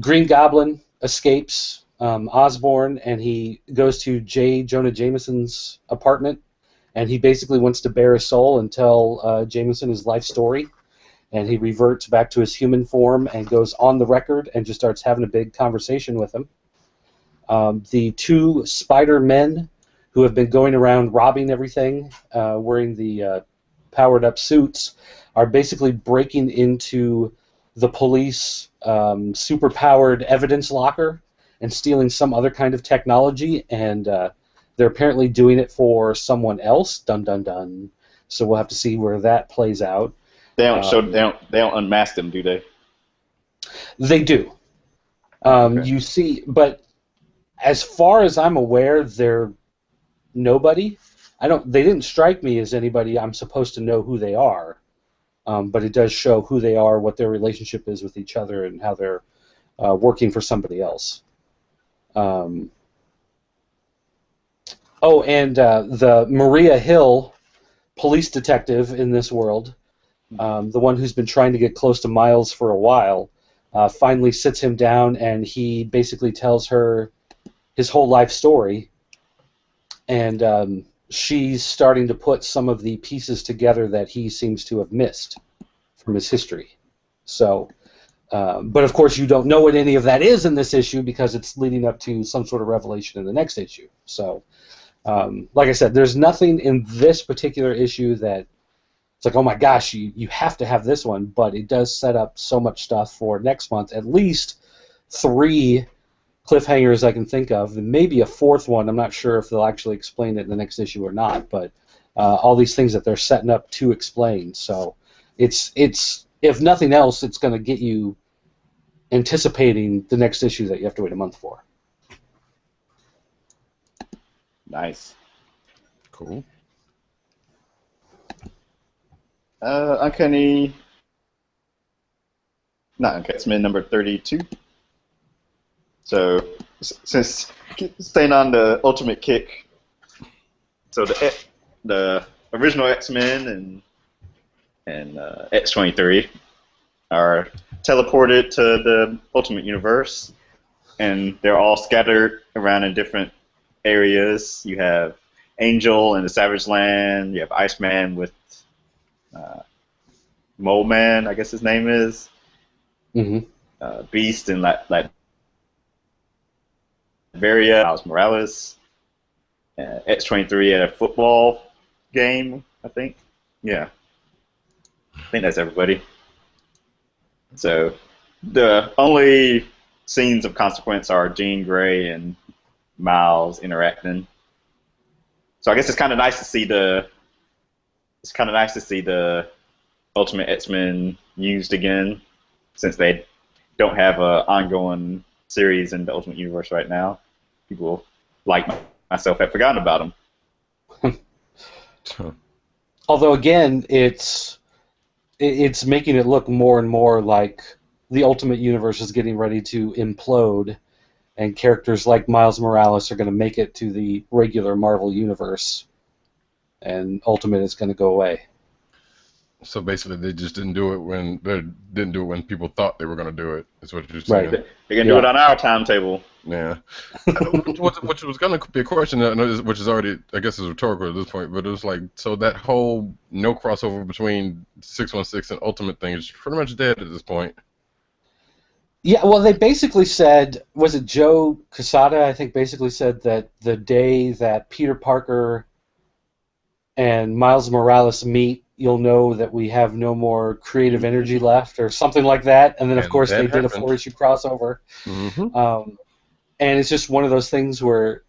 Green Goblin escapes Osborn, and he goes to J. Jonah Jameson's apartment, and he basically wants to bare his soul and tell Jameson his life story, and he reverts back to his human form and goes on the record and just starts having a big conversation with him. The 2 Spider-Men who have been going around robbing everything, wearing the powered-up suits, are basically breaking into the police super-powered evidence locker and stealing some other kind of technology, and they're apparently doing it for someone else. Dun dun dun. So we'll have to see where that plays out. They don't unmask them, do they? They do. Okay. You see, but as far as I'm aware, they're nobody. They didn't strike me as anybody I'm supposed to know who they are, but it does show who they are, what their relationship is with each other, and how they're working for somebody else. Oh, and the Maria Hill police detective in this world, the one who's been trying to get close to Miles for a while, finally sits him down and he basically tells her his whole life story. And she's starting to put some of the pieces together that he seems to have missed from his history. So, but of course you don't know what any of that is in this issue because it's leading up to some sort of revelation in the next issue. So, like I said, there's nothing in this particular issue that it's like, oh my gosh, you have to have this one, but it does set up so much stuff for next month. At least 3 cliffhangers I can think of, and maybe a 4th one. I'm not sure if they'll actually explain it in the next issue or not, but all these things that they're setting up to explain. So it's if nothing else, it's going to get you anticipating the next issue that you have to wait a month for. Nice. Cool. Uncanny. Not Uncanny X-Men number 32. So, since staying on the Ultimate Kick, so the original X-Men and X-23 are teleported to the Ultimate Universe, and they're all scattered around in different areas. You have Angel in the Savage Land. You have Iceman with Mole Man, I guess his name is. Mm-hmm. Beast and Varia, Miles Morales, X-23 at a football game, I think. Yeah. I think that's everybody. So the only scenes of consequence are Jean Grey and Miles interacting. So I guess it's kind of nice to see the Ultimate X-Men used again, since they don't have an ongoing series in the Ultimate Universe right now. People like myself have forgotten about them. Although again, it's making it look more and more like the Ultimate Universe is getting ready to implode, and characters like Miles Morales are going to make it to the regular Marvel Universe, and Ultimate is going to go away. So basically, they just didn't do it when people thought they were going to do it. Is what you're saying. Right. They're going to do it on our timetable. Yeah. which was going to be a question, which is already, I guess, is rhetorical at this point. But it was like, so that whole no crossover between 616 and Ultimate thing is pretty much dead at this point. Yeah, well, they basically said, was it Joe Quesada, I think, basically said that the day that Peter Parker and Miles Morales meet, you'll know that we have no more creative energy left, or something like that. And then, of course, they did a 4-issue crossover. Mm-hmm. And it's just one of those things where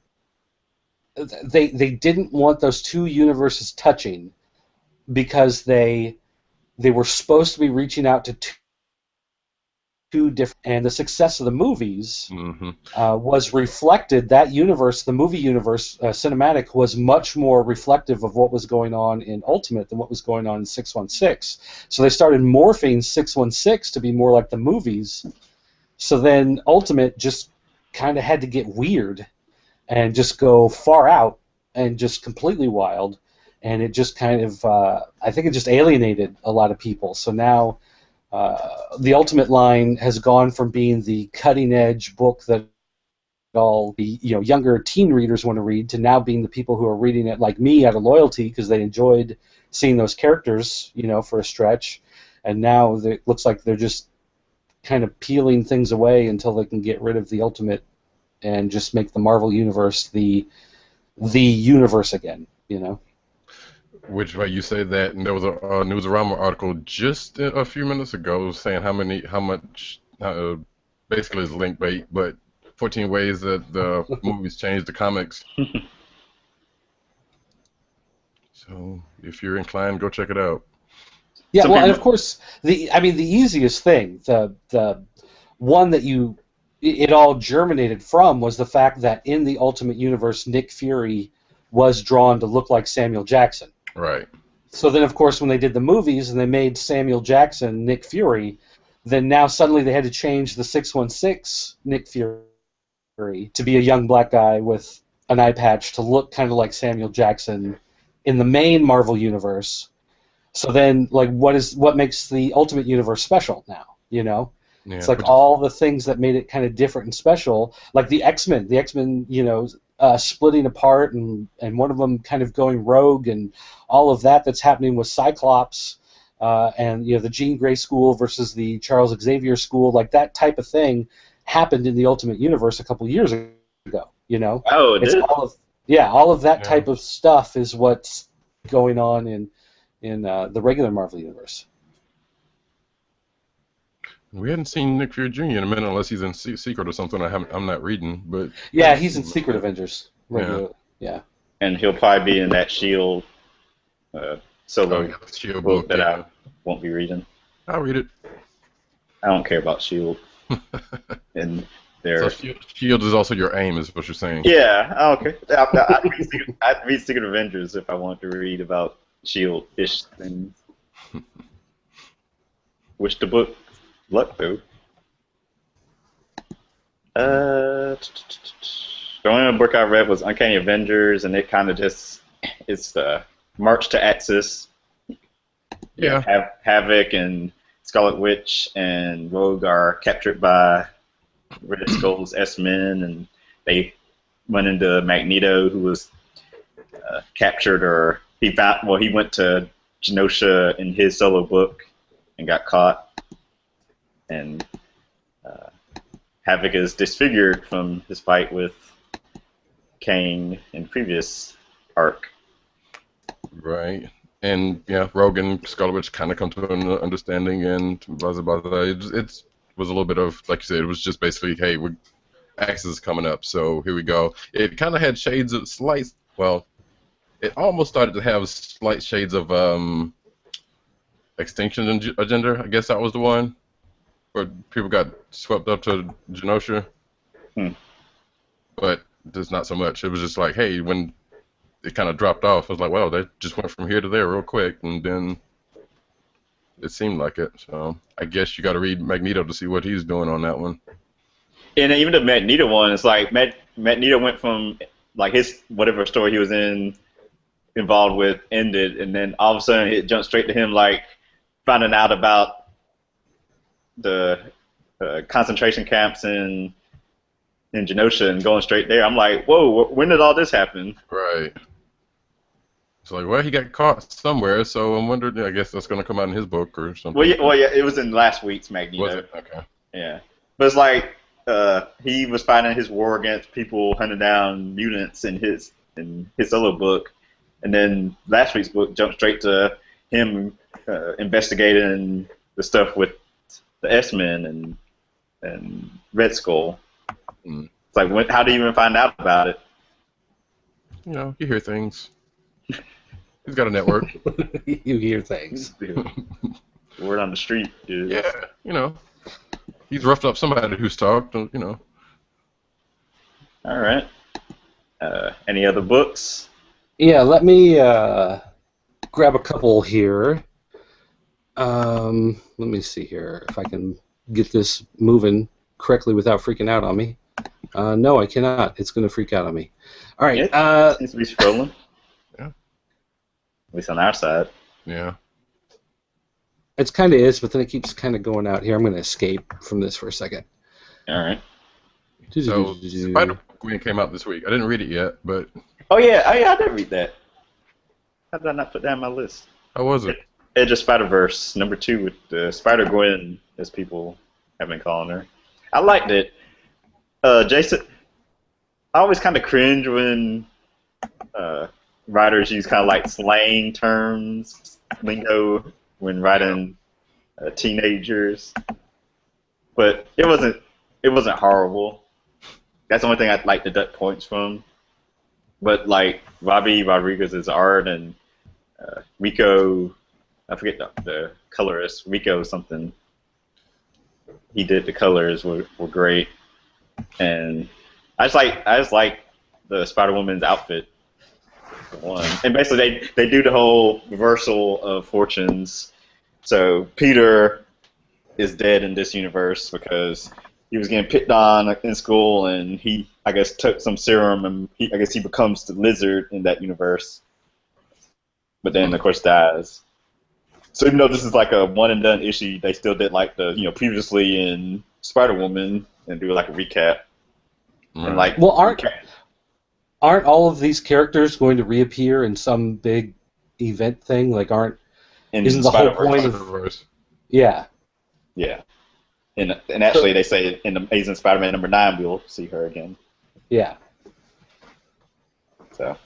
they didn't want those two universes touching because they were supposed to be reaching out to two different, and the success of the movies was reflected. That universe, the movie universe, cinematic, was much more reflective of what was going on in Ultimate than what was going on in 616. So they started morphing 616 to be more like the movies. So then Ultimate just kind of had to get weird and just go far out and just completely wild, and it just kind of, I think it just alienated a lot of people. So now the Ultimate line has gone from being the cutting-edge book that all the younger teen readers want to read to now being the people who are reading it like me out of loyalty because they enjoyed seeing those characters, for a stretch, and now it looks like they're just kind of peeling things away until they can get rid of the Ultimate and just make the Marvel Universe the universe again, Which, you say that, and there was a Newsarama article just a few minutes ago saying how much, basically it's link bait, but 14 ways that the movies changed the comics. So if you're inclined, go check it out. Yeah, well, and of course, the easiest thing, the one that it all germinated from was the fact that in the Ultimate Universe, Nick Fury was drawn to look like Samuel Jackson. Right. So then, of course, when they did the movies and they made Samuel Jackson Nick Fury, then now suddenly they had to change the 616 Nick Fury to be a young black guy with an eye patch to look kind of like Samuel Jackson in the main Marvel universe. So then, like, what makes the Ultimate Universe special now? You know, it's like all the things that made it kind of different and special, like the X-Men, you know, splitting apart and one of them kind of going rogue and all of that's happening with Cyclops and you know the Jean Grey school versus the Charles Xavier school, like that type of thing happened in the Ultimate Universe a couple years ago. You know, Oh, it it's did? all of that type of stuff is what's going on in the regular Marvel universe. We hadn't seen Nick Fury Jr. in a minute, unless he's in Secret or something. I'm not reading, but yeah, he's in Secret Avengers. Regular, yeah. And he'll probably be in that Shield solo Shield book that I won't be reading. I'll read it. I don't care about Shield. And so Shield is also your aim, is what you're saying? Yeah, okay. I'd read Secret Avengers if I want to read about Shield-ish things. Wish the book luck, though. The only book I read was Uncanny Avengers, and it kind of it's the March to Axis. Yeah. Havoc and Scarlet Witch and Rogue are captured by Red Skull's S-Men, and they went into Magneto, who was captured, or he went to Genosha in his solo book and got caught. And Havoc is disfigured from his fight with Kang in previous arc. Right. And yeah, Rogue and Scarlet Witch kind of come to an understanding, and blah blah blah. It was a little bit of, like you said, it was just basically, hey, Axis is coming up, so here we go. It kind of had shades of it almost started to have slight shades of Extinction Agenda. I guess that was the one where people got swept up to Genosha. But there's not so much. It was just like, hey, when it kind of dropped off, I was like, wow, they just went from here to there real quick, and then it seemed like it. So I guess you got to read Magneto to see what he's doing on that one. And even the Magneto one, it's like Magneto went from like his whatever story he was involved with ended, and then all of a sudden it jumped straight to him like finding out about the concentration camps in Genosha and going straight there. I'm like, whoa, when did all this happen? Right. It's like, well, he got caught somewhere, so I'm wondering. I guess that's going to come out in his book or something. Well, yeah, it was in last week's Magneto. Was it? Okay. Yeah, but it's like he was fighting his war against people hunting down mutants in his solo book, and then last week's book jumped straight to him investigating the stuff with the S-Men and Red Skull. It's like, how do you even find out about it? You know, you hear things. He's got a network. You hear things. Word on the street, dude. Yeah, you know. He's roughed up somebody who's talked, you know. All right. Any other books? Yeah, let me grab a couple here. Let me see here if I can get this moving correctly without freaking out on me. No, I cannot. It's going to freak out on me. All right. It seems to be scrolling. Yeah. At least on our side. Yeah. It's kind of is, but then it keeps kind of going out here. I'm going to escape from this for a second. All right. So, Spider-Gwen came out this week. I didn't read it yet, but... Oh, yeah, I did read that. How did I not put that on my list? How was it? Edge of Spider-Verse, #2 with the Spider-Gwen, as people have been calling her. I liked it. Jason, I always kind of cringe when writers use kind of like slang terms, lingo, when writing teenagers. But it wasn't horrible. That's the only thing I'd like to deduct points from. But like Robbie Rodriguez's art and Rico, I forget the colorist, Rico something. He did the colors were great, and I just like the Spider-Woman's outfit. One, and basically they do the whole reversal of fortunes. So Peter is dead in this universe because he was getting picked on in school, and he, I guess, took some serum, and I guess he becomes the lizard in that universe. But then, of course, dies. So even though this is like a one and done issue, they still did like the previously in Spider Woman and do like a recap. Right. And like, Well, aren't all of these characters going to reappear in some big event thing? Like, isn't the whole point of Spider-Verse. yeah? Yeah. And actually, they say in Amazing Spider-Man #9 we'll see her again. Yeah. So,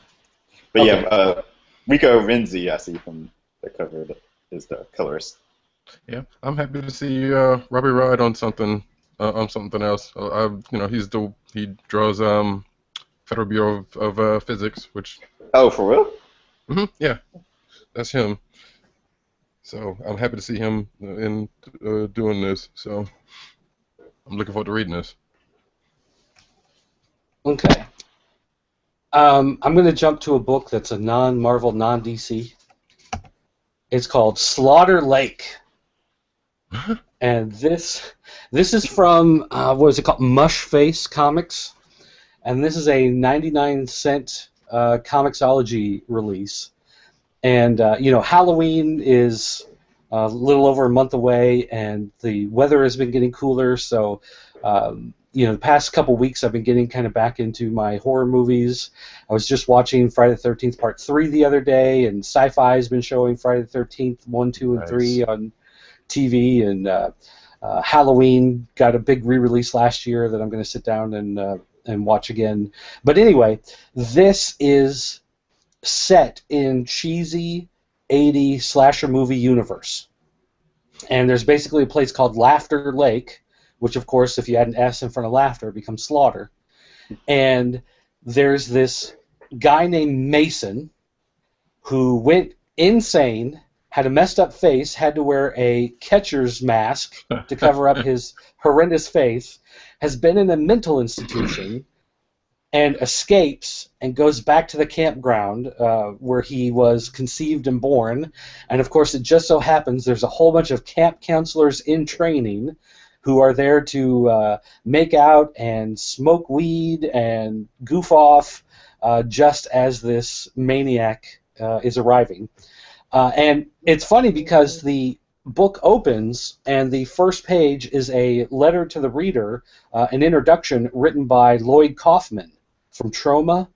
but Okay. yeah, Rico Renzi, I see from the cover, is the colorist. Yeah, I'm happy to see Robbie Ride on something else. He draws Federal Bureau of Physics, which Oh, for real? yeah, that's him. So I'm happy to see him in doing this. So I'm looking forward to reading this. Okay. I'm going to jump to a book that's a non-Marvel, non-DC. It's called Slaughter Lake, and this is from what is it called? Mush Face Comics, and this is a 99-cent Comixology release. And Halloween is a little over a month away, and the weather has been getting cooler. So, the past couple weeks I've been getting kind of back into my horror movies. I was just watching Friday the 13th Part 3 the other day, and Sci-Fi has been showing Friday the 13th 1, 2, and 3 on TV, and Halloween got a big re-release last year that I'm going to sit down and watch again. But anyway, this is set in cheesy 80s slasher movie universe. And there's basically a place called Laughter Lake, which, of course, if you add an S in front of laughter, it becomes slaughter. And there's this guy named Mason who went insane, had a messed up face, had to wear a catcher's mask to cover up his horrendous face, has been in a mental institution, and escapes and goes back to the campground where he was conceived and born. And, of course, it just so happens there's a whole bunch of camp counselors in training who are there to make out and smoke weed and goof off just as this maniac is arriving. And it's funny because the book opens and the first page is a letter to the reader, an introduction written by Lloyd Kaufman from Troma,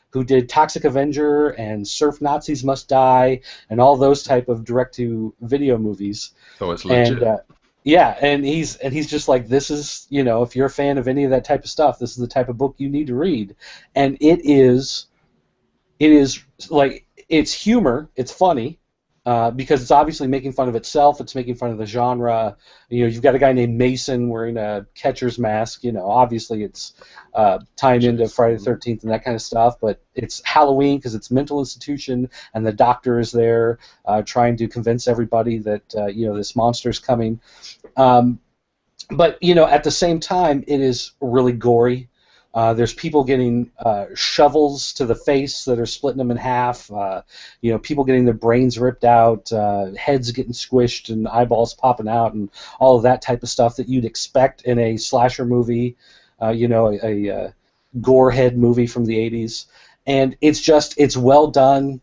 who did Toxic Avenger and Surf Nazis Must Die and all those type of direct-to-video movies. So it's legit. And, yeah, and he's just like, this is, if you're a fan of any of that type of stuff, this is the type of book you need to read. And it is like, it's humor, it's funny, because it's obviously making fun of itself, it's making fun of the genre. You've got a guy named Mason wearing a catcher's mask, obviously it's tying into Friday the 13th and that kind of stuff, but it's Halloween because it's mental institution and the doctor is there trying to convince everybody that this monster's coming. But at the same time, it is really gory. There's people getting shovels to the face that are splitting them in half. People getting their brains ripped out, heads getting squished, and eyeballs popping out, and all of that type of stuff that you'd expect in a slasher movie, a gorehead movie from the 80s. And it's well done.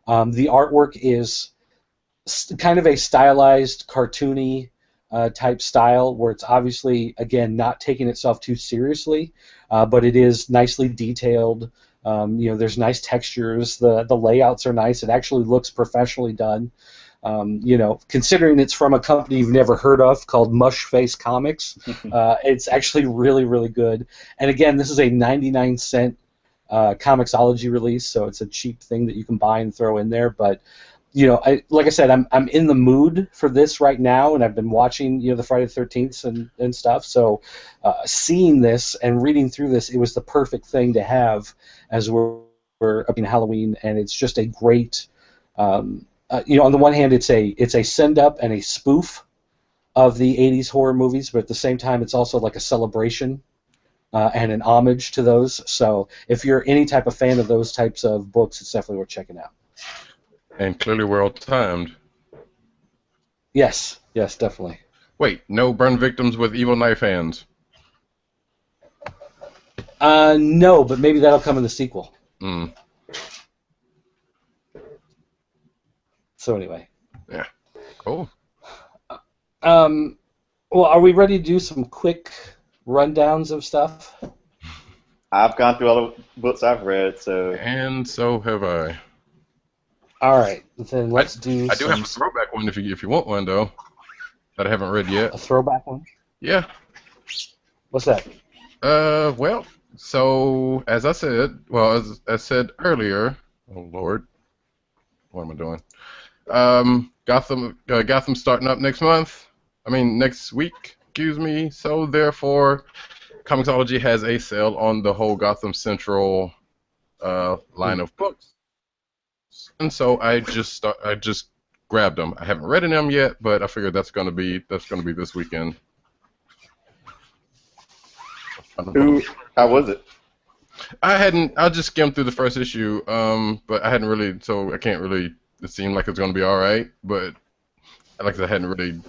The artwork is kind of a stylized, cartoony type style, where it's obviously, again, not taking itself too seriously, but it is nicely detailed. There's nice textures. The layouts are nice. It actually looks professionally done. Considering it's from a company you've never heard of called Mush Face Comics, it's actually really, really good. And again, this is a 99-cent Comixology release, so it's a cheap thing that you can buy and throw in there. But like I said, I'm in the mood for this right now, and I've been watching the Friday the 13th and stuff. So seeing this and reading through this, it was the perfect thing to have as we're up in Halloween, and it's just a great. On the one hand, it's a send up and a spoof of the 80s horror movies, but at the same time, it's also like a celebration and an homage to those. So if you're any type of fan of those types of books, it's definitely worth checking out. And clearly well timed. Yes, definitely. Wait, no burn victims with evil knife hands. No, but maybe that'll come in the sequel. Mm. So anyway. Yeah. Cool. Well, are we ready to do some quick rundowns of stuff? I've gone through all the books I've read, so And so have I. All right, then let's do I do have a throwback one if you want one though, that I haven't read yet. a throwback one. Yeah. What's that? Well, so as I said, as I said earlier, oh Lord, what am I doing? Gotham starting up next month. I mean next week. Excuse me. So therefore, Comixology has a sale on the whole Gotham Central line of books, and so I just grabbed them. I haven't read them yet, but I figured that's gonna be this weekend. How was it? I just skimmed through the first issue, but I hadn't really, so I can't really, it seemed like it's going to be alright, but like I said, I hadn't really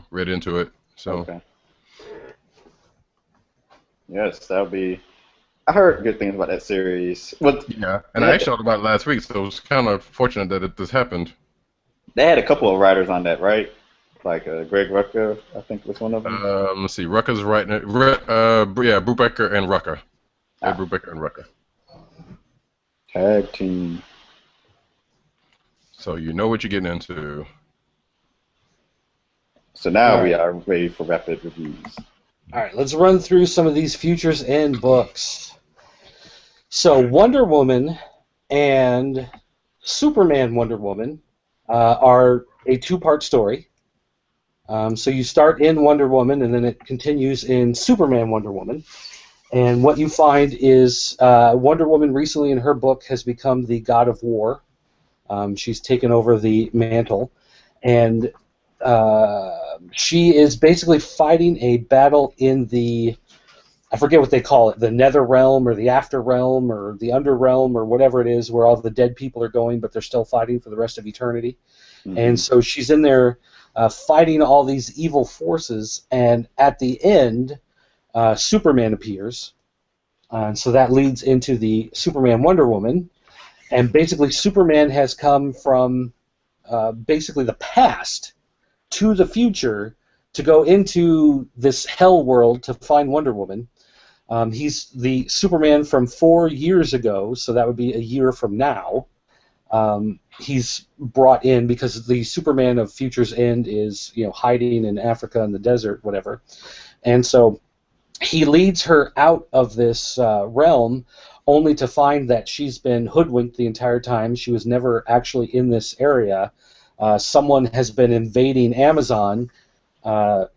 read into it, so. Okay. Yes, that'll be. I heard good things about that series. Yeah, and I actually talked about it last week, so it was kind of fortunate that this happened. They had a couple of writers on that, right? Like Greg Rucka, I think was one of them. Let's see, Rucka's writing it. Brubaker and Rucka. Ah. Brubaker and Rucka. Tag team. So you know what you're getting into. So now we are ready for rapid reviews. All right, let's run through some of these Futures End books. So Wonder Woman and Superman Wonder Woman are a two-part story. So you start in Wonder Woman, and then it continues in Superman Wonder Woman. And what you find is Wonder Woman recently in her book has become the god of war. She's taken over the mantle. And she is basically fighting a battle in the, I forget what they call it, the nether realm or the after realm or the under realm or whatever it is, where all the dead people are going, but they're still fighting for the rest of eternity. Mm-hmm. And so she's in there fighting all these evil forces, and at the end, Superman appears. And so that leads into the Superman Wonder Woman. And basically Superman has come from basically the past to the future to go into this hell world to find Wonder Woman. He's the Superman from 4 years ago, so that would be a year from now. He's brought in because the Superman of Future's End is, hiding in Africa in the desert, whatever. And so he leads her out of this realm only to find that she's been hoodwinked the entire time. She was never actually in this area. Someone has been invading Amazon, whatever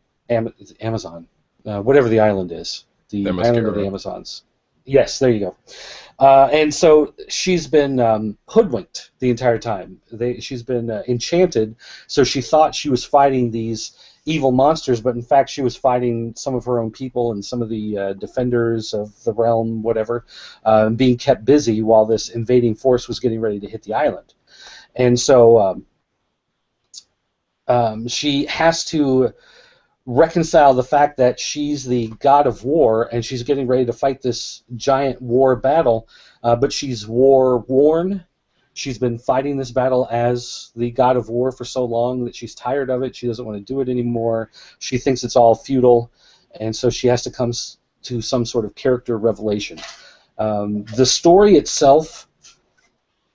the island is, the island of the Amazons. Yes, there you go. And so she's been hoodwinked the entire time. She's been enchanted, so she thought she was fighting these evil monsters, but in fact she was fighting some of her own people and some of the defenders of the realm, whatever, being kept busy while this invading force was getting ready to hit the island. And so she has to reconcile the fact that she's the god of war and she's getting ready to fight this giant war battle, but she's war-worn. She's been fighting this battle as the god of war for so long that she's tired of it. She doesn't want to do it anymore. She thinks it's all futile, and so she has to come to some sort of character revelation. The story itself,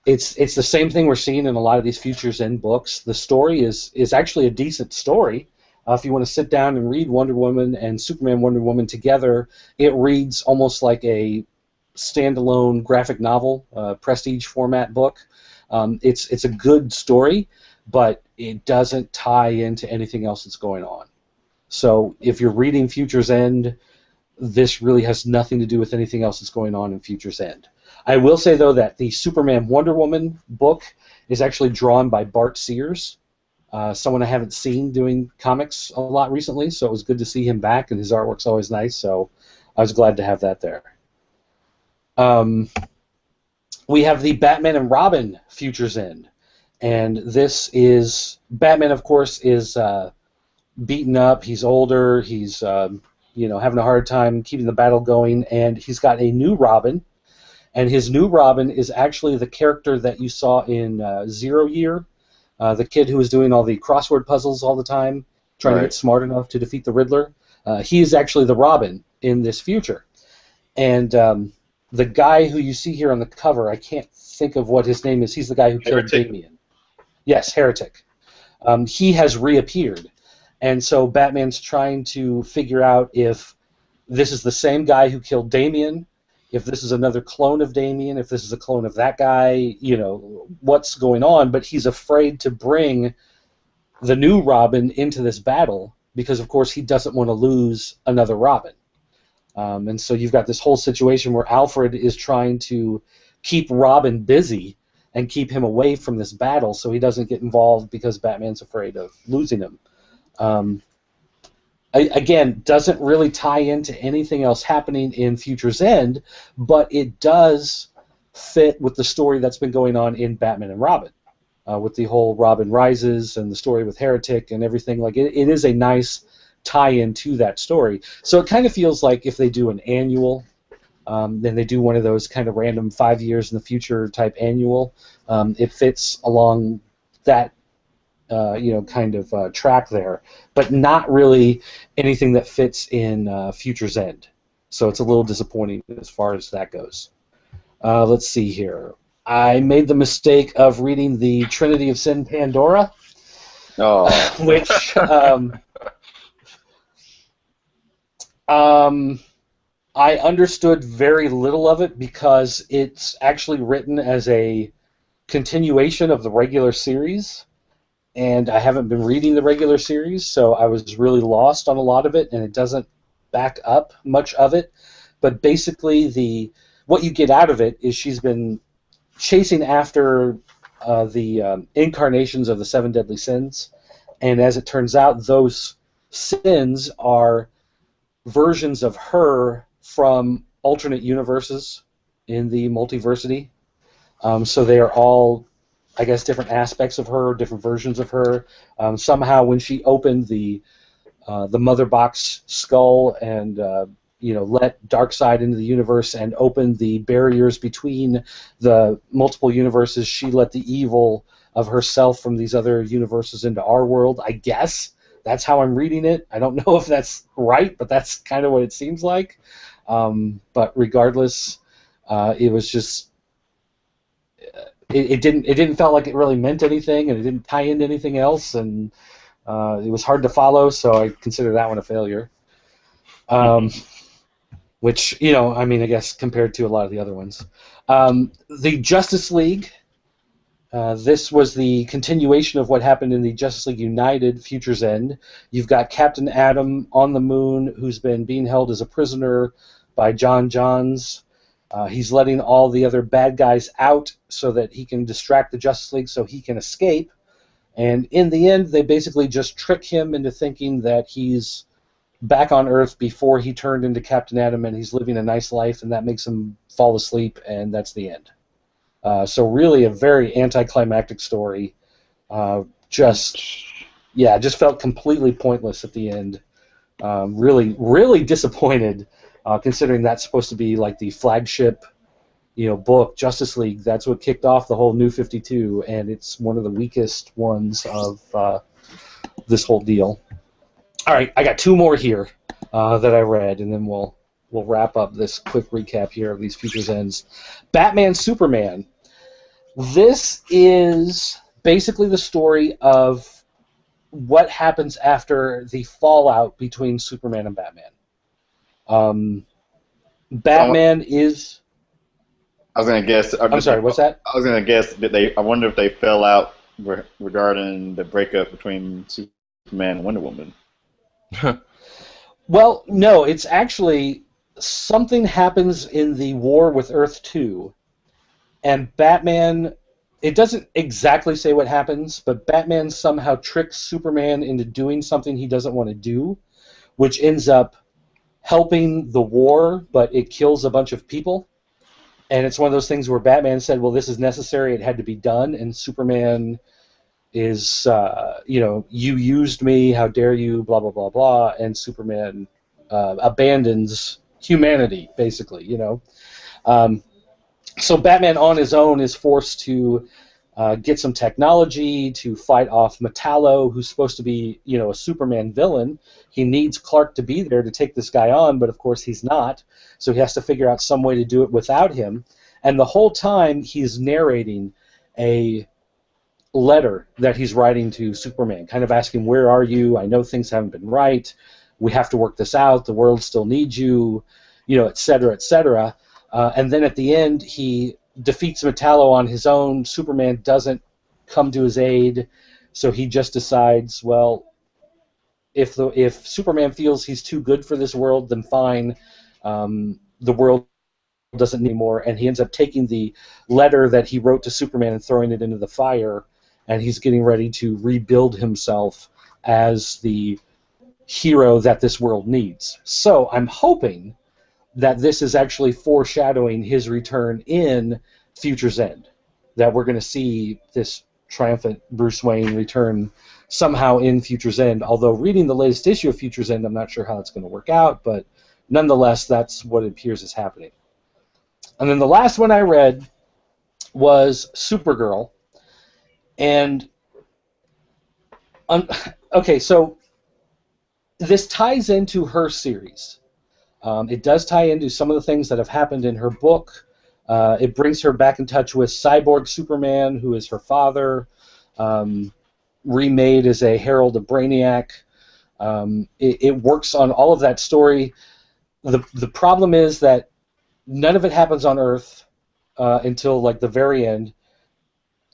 it's the same thing we're seeing in a lot of these Futures End books. The story is actually a decent story. If you want to sit down and read Wonder Woman and Superman Wonder Woman together, it reads almost like a standalone graphic novel, prestige format book. It's a good story, but it doesn't tie into anything else that's going on. So if you're reading Futures End, this really has nothing to do with anything else that's going on in Futures End. I will say, though, that the Superman Wonder Woman book is actually drawn by Bart Sears, someone I haven't seen doing comics a lot recently, so it was good to see him back, and his artwork's always nice, so I was glad to have that there. We have the Batman and Robin Futures End, and this is, Batman, of course, is beaten up, he's older, he's having a hard time keeping the battle going, and he's got a new Robin, and his new Robin is actually the character that you saw in Zero Year, the kid who was doing all the crossword puzzles all the time, trying to get smart enough to defeat the Riddler. He is actually the Robin in this future. And the guy who you see here on the cover, I can't think of what his name is. He's the guy who killed Damien. Yes, Heretic. He has reappeared. And so Batman's trying to figure out if this is the same guy who killed Damien, if this is another clone of Damien, if this is a clone of that guy, what's going on. But he's afraid to bring the new Robin into this battle because, of course, he doesn't want to lose another Robin. And so you've got this whole situation where Alfred is trying to keep Robin busy and keep him away from this battle so he doesn't get involved because Batman's afraid of losing him. Again, doesn't really tie into anything else happening in Future's End, but it does fit with the story that's been going on in Batman and Robin, with the whole Robin Rises and the story with Heretic and everything. Like it is a nice tie-in to that story. So it kind of feels like if they do an annual, then they do one of those kind of random 5 years in the future type annual. It fits along that kind of track there, but not really anything that fits in Future's End. So it's a little disappointing as far as that goes. Let's see here. I made the mistake of reading the Trinity of Sin Pandora, which I understood very little of it because it's actually written as a continuation of the regular series, and I haven't been reading the regular series, so I was really lost on a lot of it, and it doesn't back up much of it. But basically, what you get out of it is she's been chasing after the incarnations of the seven deadly sins, and as it turns out, those sins are versions of her from alternate universes in the multiversity. So they are all, I guess, different aspects of her, different versions of her. Somehow, when she opened the Mother Box skull and let Darkseid into the universe and opened the barriers between the multiple universes, she let the evil of herself from these other universes into our world, I guess. That's how I'm reading it. I don't know if that's right, but that's kind of what it seems like. But regardless, it was just it didn't feel like it really meant anything, and it didn't tie into anything else, and it was hard to follow. So I consider that one a failure. Which I guess compared to a lot of the other ones, the Justice League. This was the continuation of what happened in the Justice League United Future's End. You've got Captain Atom on the moon who's been being held as a prisoner by John Johns. He's letting all the other bad guys out so that he can distract the Justice League so he can escape. And in the end, they basically just trick him into thinking that he's back on Earth before he turned into Captain Atom and he's living a nice life, and that makes him fall asleep, and that's the end. So really a very anticlimactic story. Just felt completely pointless at the end. Really, really disappointed, considering that's supposed to be like the flagship, book, Justice League. That's what kicked off the whole New 52, and it's one of the weakest ones of this whole deal. All right, I got two more here that I read, and then we'll wrap up this quick recap here of these Future's Ends. Batman Superman. This is basically the story of what happens after the fallout between Superman and Batman. Batman is... I was going to guess... I'm sorry, what's that? I was going to guess that I wonder if they fell out regarding the breakup between Superman and Wonder Woman. Well, no, it's actually... Something happens in the war with Earth 2, and Batman, it doesn't exactly say what happens, but Batman somehow tricks Superman into doing something he doesn't want to do, which ends up helping the war, but it kills a bunch of people. And it's one of those things where Batman said, well, this is necessary, it had to be done, and Superman is, you used me, how dare you, blah, blah, blah, blah, and Superman abandons humanity, basically, you know. So Batman on his own is forced to get some technology to fight off Metallo, who's supposed to be, you know, a Superman villain. He needs Clark to be there to take this guy on, but of course he's not. So he has to figure out some way to do it without him. And the whole time he's narrating a letter that he's writing to Superman, kind of asking, where are you? I know things haven't been right. We have to work this out. The world still needs you, you know, et cetera, et cetera. And then at the end, he defeats Metallo on his own. Superman doesn't come to his aid, so he just decides, well, if Superman feels he's too good for this world, then fine. The world doesn't need more, and he ends up taking the letter that he wrote to Superman and throwing it into the fire, and he's getting ready to rebuild himself as the hero that this world needs. So I'm hoping that this is actually foreshadowing his return in Future's End, that we're going to see this triumphant Bruce Wayne return somehow in Future's End, although reading the latest issue of Future's End, I'm not sure how it's going to work out, but nonetheless, that's what it appears is happening. And then the last one I read was Supergirl, and okay, so this ties into her series. It does tie into some of the things that have happened in her book. It brings her back in touch with Cyborg Superman, who is her father, remade as a herald of Brainiac. It works on all of that story. The problem is that none of it happens on Earth until like the very end,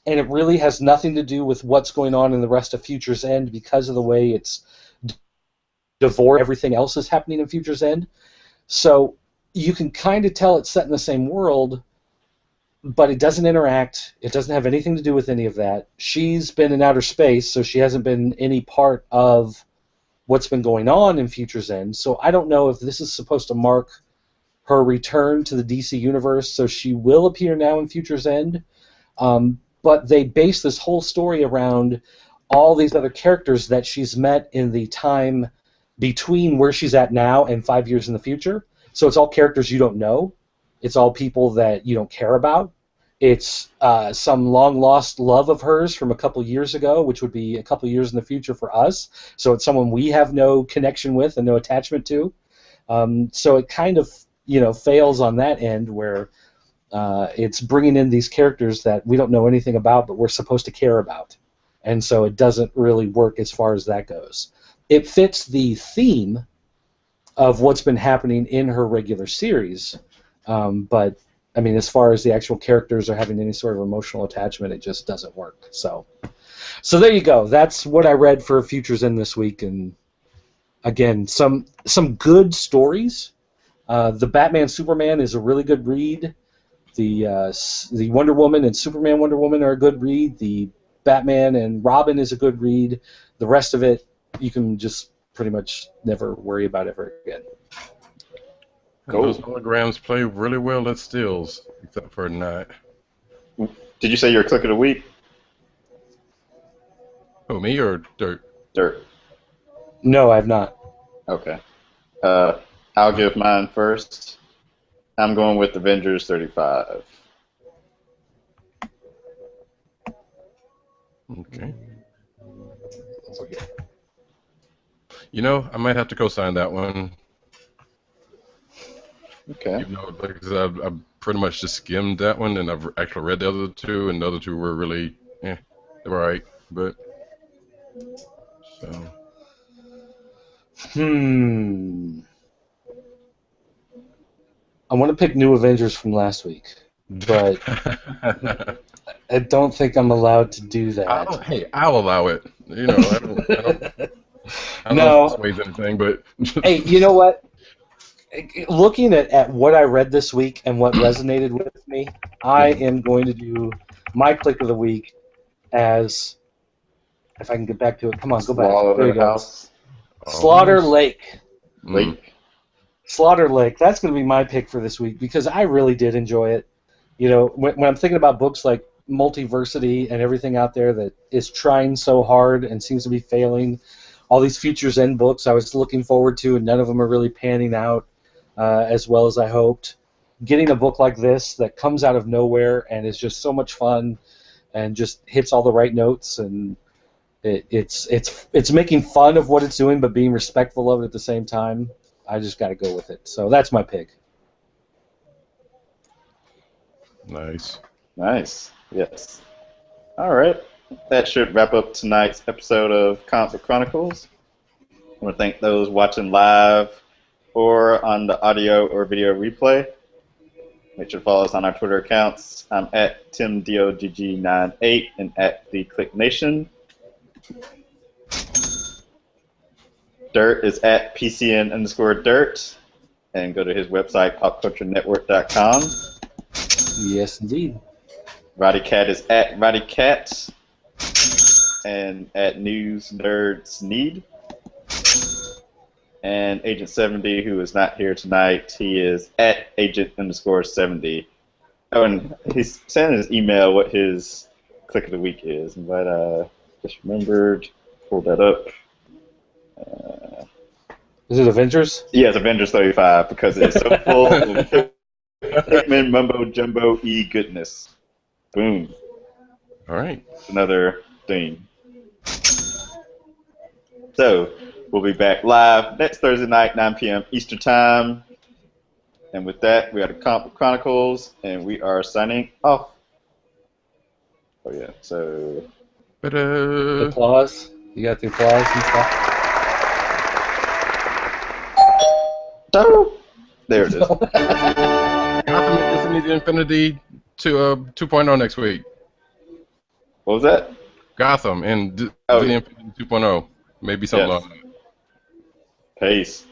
and it really has nothing to do with what's going on in the rest of Future's End because of the way it's divorced. Everything else is happening in Future's End. So you can kind of tell it's set in the same world, but it doesn't interact. It doesn't have anything to do with any of that. She's been in outer space, so she hasn't been any part of what's been going on in Future's End. So I don't know if this is supposed to mark her return to the DC universe, so she will appear now in Future's End. But they base this whole story around all these other characters that she's met in the time between where she's at now and 5 years in the future. So it's all characters you don't know. It's all people that you don't care about. It's some long-lost love of hers from a couple years ago, which would be a couple years in the future for us. So it's someone we have no connection with and no attachment to. So it kind of, you know, fails on that end where it's bringing in these characters that we don't know anything about, but we're supposed to care about. And so it doesn't really work as far as that goes. It fits the theme of what's been happening in her regular series, but I mean, as far as the actual characters are having any sort of emotional attachment, it just doesn't work. So there you go. That's what I read for Future's End this week, and again, some good stories. The Batman Superman is a really good read. The Wonder Woman and Superman Wonder Woman are a good read. The Batman and Robin is a good read. The rest of it, you can just pretty much never worry about ever again. Cool. Those holograms play really well at stills, except for at night. Did you say your click of the week? Oh, me or Dirt? Dirt. No, I have not. Okay. I'll give mine first. I'm going with Avengers 35. Okay. You know, I might have to co-sign that one. Okay. Even though, because I've pretty much just skimmed that one, and I've actually read the other two, and the other two were really, they were alright, but so. I want to pick New Avengers from last week, but I don't think I'm allowed to do that. Hey, I'll allow it. You know, I don't know if this weighs anything, but hey, you know what? Looking at what I read this week and what resonated with me, I am going to do my click of the week as, if I can get back to it. Come on, go back. There you go. Slaughter Lake. Slaughter Lake. That's going to be my pick for this week because I really did enjoy it. You know, when I'm thinking about books like Multiversity and everything out there that is trying so hard and seems to be failing, all these Futures End books I was looking forward to, and none of them are really panning out as well as I hoped. Getting a book like this that comes out of nowhere and is just so much fun and just hits all the right notes, and it's making fun of what it's doing but being respectful of it at the same time. I just got to go with it. So that's my pick. Nice. Nice. Yes. All right. That should wrap up tonight's episode of Comic Chronicles. I want to thank those watching live or on the audio or video replay. Make sure to follow us on our Twitter accounts. I'm at TimDOGG98 and at the KLIQ Nation. Dirt is at PCN_Dirt. And go to his website, popculturenetwork.com. Yes, indeed. Roddy Cat is at Roddy Cat and at News Nerds Need. And Agent 70, who is not here tonight, he is at Agent_70. Oh, and he's sent his email what his click of the week is. But just remembered, pull that up. Is it Avengers? Yeah, it's Avengers 35 because it's so full of Hickman mumbo jumbo goodness. Boom. All right. Another thing. So, we'll be back live next Thursday night, 9 p.m. Eastern Time. And with that, we are the Comic Chronicles, and we are signing off. Oh, yeah, so... The applause. You got the applause and stuff? There it is. Gotham Destiny to Infinity to 2.0 next week. What was that? Gotham and the yeah. Infinity 2.0. Maybe something Yes. like that. Peace.